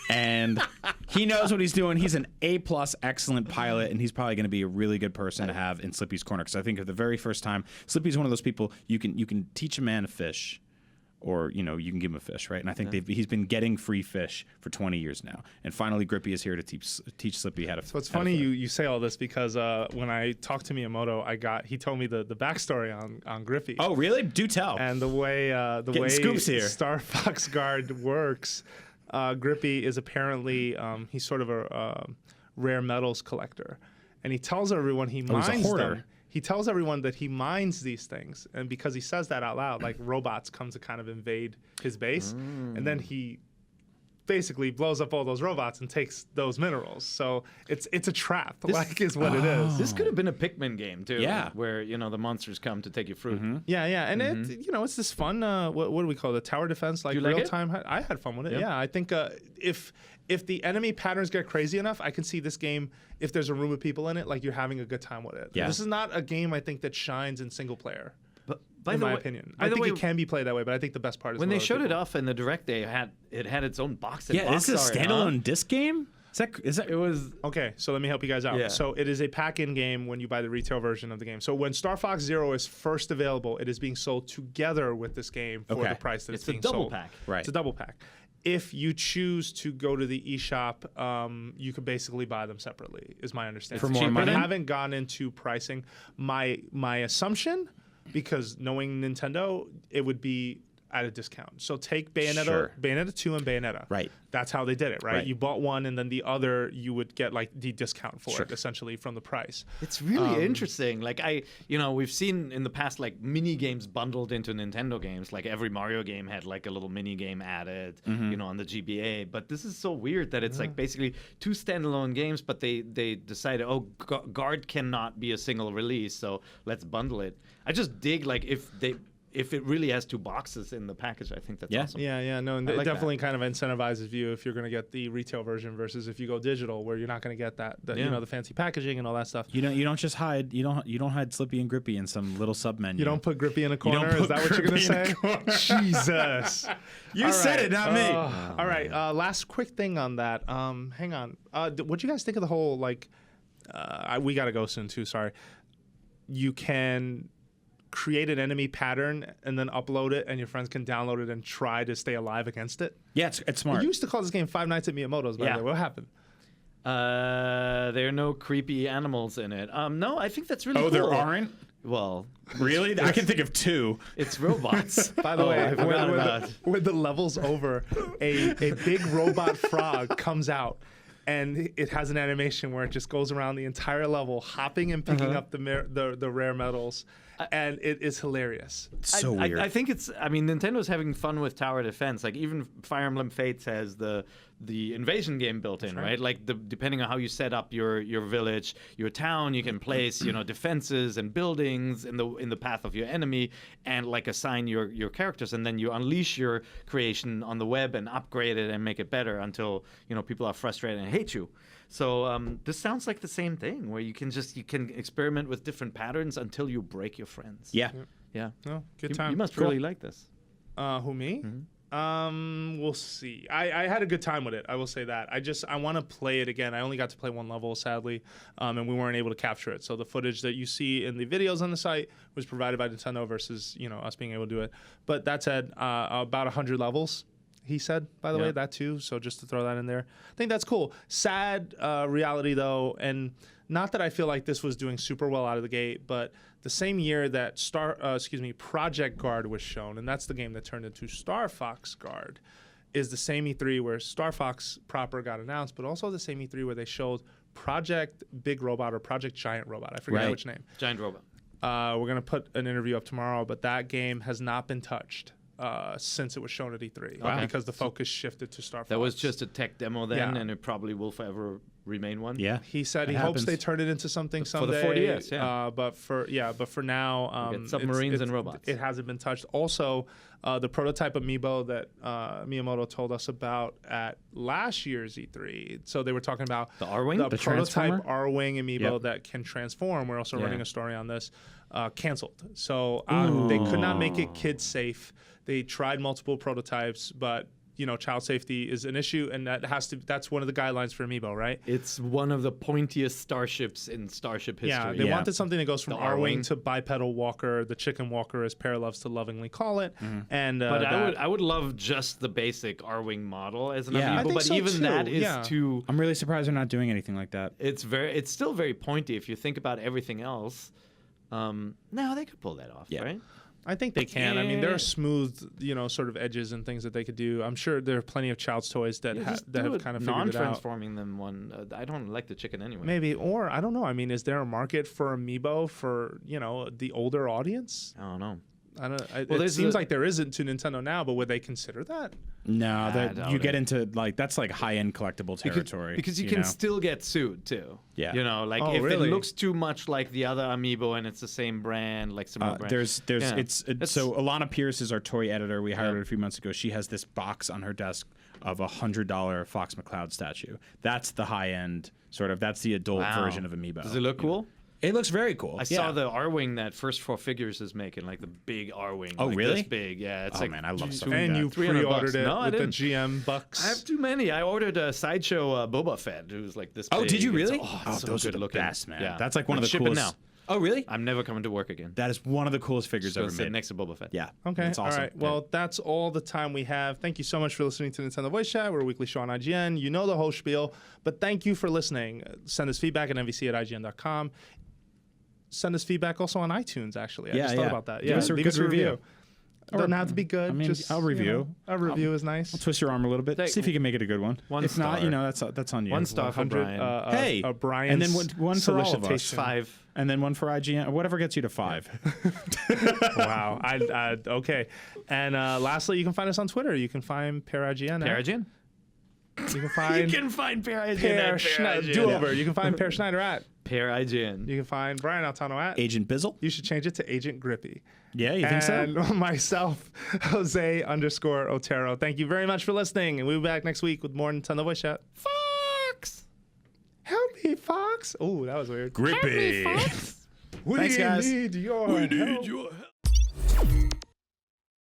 And he knows what he's doing. He's an A+ excellent pilot, and he's probably going to be a really good person to have in Slippy's corner. Because I think at the very first time, Slippy's one of those people you can teach a man to fish, or you can give him a fish, right? And I think he's been getting free fish for 20 years now, and finally Grippy is here to teach Slippy how to. So it's funny you say all this because when I talked to Miyamoto, he told me the backstory on Grippy. Oh, really? Do tell. And the way scoops here. Star Fox Guard works, Grippy is apparently he's sort of a rare metals collector, and he tells everyone he he's a mines hoarder. them. He tells everyone that he mines these things, and because he says that out loud, like robots come to kind of invade his base, and then he basically blows up all those robots and takes those minerals. So it's a trap, is what it is. This could have been a Pikmin game too. Yeah. Where the monsters come to take your fruit. Yeah, and it's this fun. What do we call it? Tower defense, like you like real it? time. I had fun with it. Yep. Yeah, I think if the enemy patterns get crazy enough, I can see this game. If there's a room of people in it, like you're having a good time with it. Yeah. This is not a game I think that shines in single player. But in my opinion, I think it can be played that way. But I think the best part is when they with other showed it people. off in the direct, it had its own box. And Yeah, box this is a art, standalone disc game. Is that? It was. Okay, so let me help you guys out. Yeah. So it is a pack-in game when you buy the retail version of the game. So when Star Fox Zero is first available, it is being sold together with this game for Okay. the price that it's It's a being double sold. pack. Right. It's a double pack. If you choose to go to the eShop, you could basically buy them separately, is my understanding. For more I money? haven't gone into pricing. My assumption, because knowing Nintendo, it would be at a discount. So take Bayonetta, Sure. Bayonetta 2 and Bayonetta. Right. That's how they did it, right? Right. You bought one and then the other you would get like the discount for Sure. it, essentially from the price. It's really interesting. Like we've seen in the past like mini games bundled into Nintendo games. Like every Mario game had like a little mini game added, on the GBA. But this is so weird that it's like basically two standalone games, but they decided, Guard cannot be a single release, so let's bundle it. I just dig like if it really has two boxes in the package, I think that's Yeah. awesome. Yeah, no, and I it like definitely kind of incentivizes you if you're going to get the retail version versus if you go digital, where you're not going to get that, the fancy packaging and all that stuff. You don't just hide. You don't hide Slippy and Grippy in some little sub menu. You don't put Grippy in a corner. put Is that what you're going to Grippy in say? Jesus. You All said right. it, not me. All right. Last quick thing on that. Hang on. What do you guys think of the whole like? We got to go soon too. Sorry. You can create an enemy pattern and then upload it, and your friends can download it and try to stay alive against it. Yeah, it's smart. You used to call this game Five Nights at Miyamoto's. By Yeah. the way, what happened? There are no creepy animals in it. No, I think that's really cool. Oh, there aren't? Well, Really? I can think of two. it's robots. By the way, I forgot about. when the level's over, a big robot frog comes out, and it has an animation where it just goes around the entire level, hopping and picking up the rare metals, and it is hilarious. So weird. I think Nintendo's having fun with tower defense. Like even Fire Emblem Fates has the invasion game built in, right? Like depending on how you set up your village, your town, you can place defenses and buildings in the path of your enemy, and like assign your characters, and then you unleash your creation on the web and upgrade it and make it better until people are frustrated and hate you. So this sounds like the same thing, where you can experiment with different patterns until you break your friends. yeah. Yeah. No, good You, time. you must Cool. really like this. Who, me? We'll see. I had a good time with it. I will say that. I want to play it again. I only got to play one level, sadly, and we weren't able to capture it. So the footage that you see in the videos on the site was provided by Nintendo versus us being able to do it. But that said, about 100 levels. He said, by the way, that too. So just to throw that in there, I think that's cool. Sad reality though, and not that I feel like this was doing super well out of the gate, but the same year that Project Guard was shown, and that's the game that turned into Star Fox Guard, is the same E3 where Star Fox proper got announced, but also the same E3 where they showed Project Big Robot or Project Giant Robot. I forget Right. which name. Giant robot. We're going to put an interview up tomorrow, but that game has not been touched since it was shown at E3 Wow. because the focus shifted to Star Fox. That was just a tech demo then, Yeah. and it probably will forever remain one. Yeah. He said It he hopes happens. they turn it into something For the someday. 4DS, yeah. But for now, We'll get submarines and robots. It hasn't been touched. Also, the prototype amiibo that Miyamoto told us about at last year's E3. So they were talking about The R-Wing? the The prototype Transformer? R-Wing amiibo Yep. that can transform. We're also Yeah. running a story on this. Canceled. So they could not make it kid safe. They tried multiple prototypes, but child safety is an issue, and that's one of the guidelines for amiibo, right? It's one of the pointiest starships in Starship history. Yeah, they wanted something that goes from The R-Wing R-Wing. to bipedal walker, the chicken walker, as Pear loves to lovingly call it. And But I would love just the basic R-Wing model as an Yeah. I amiibo, think but so even too, that is yeah. too. I'm really surprised they're not doing anything like that. It's still very pointy if you think about everything else. No, they could pull that off, Yeah. right? I think they can. I mean, there Yeah. are smooth, sort of edges and things that they could do. I'm sure there are plenty of child's toys that Just that do have a kind of figured it out. non-transforming them one. I don't like the chicken anyway. Maybe, or I don't know. I mean, is there a market for amiibo for the older audience? I don't know. I don't. Well, it there's seems a- like there isn't to Nintendo now, but would they consider that? No, I that doubt you get it. into that's like high-end collectible territory. Because you can still get sued too. Yeah. Like Oh, if really? it looks too much like the other amiibo and it's the same brand, like similar brand. there's Yeah. so Alana Pierce is our toy editor. We hired her a few months ago. She has this box on her desk of $100 Fox McCloud statue. That's the high-end sort of. That's the adult Wow. version of amiibo. Does it look cool? It looks very cool. I saw the R-Wing that First For Figures is making, like the big R-Wing. Oh, like really? This big, yeah. It's Oh, like man, I love stuff two- like And that. you $300 pre-ordered it No, I with the didn't. GM bucks. I have too many. I ordered a Sideshow Boba Fett, who's like this big. Oh, did you really? It's so those good are the looking. best, man. Yeah. That's like one of the Shipping coolest. now. Oh, really? I'm never coming to work again. That is one of the coolest figures Just gonna ever sit made. next to Boba Fett. Yeah. Okay. That's awesome. All right. Well, that's all the time we have. Thank you so much for listening to Nintendo Voice Chat. We're a weekly show on IGN. You know the whole spiel, but thank you for listening. Send us feedback at nvc@ign.com. Send us feedback also on iTunes, actually. I Yeah, just thought yeah. about that. Give Yeah, us a leave good us a review. Or- Doesn't have to be good. I mean, just, I'll review. A review is nice. Twist your arm a little bit. Take See if you can make it a good one. one If not, star. that's on you. 1 star for 100. Brian. Hey, Brian's and then one for all of us. solicitation. 5. And then one for IGN. Whatever gets you to 5. Wow. Okay. And lastly, you can find us on Twitter. You can find PearIGN. Paragin? You can find You can find Paragin Pear at Schneider. Paragin. Do over. You can find Pear Schneider at. Paragin. You can find Brian Altano at. Agent Bizzle. You should change it to Agent Grippy. Yeah, you think so? And myself, Jose_Otero. Thank you very much for listening. And we'll be back next week with more Nintendo Voice Chat. Fox! Help me, Fox. Oh, that was weird. Grippy. We Thanks, guys. need your help. your help.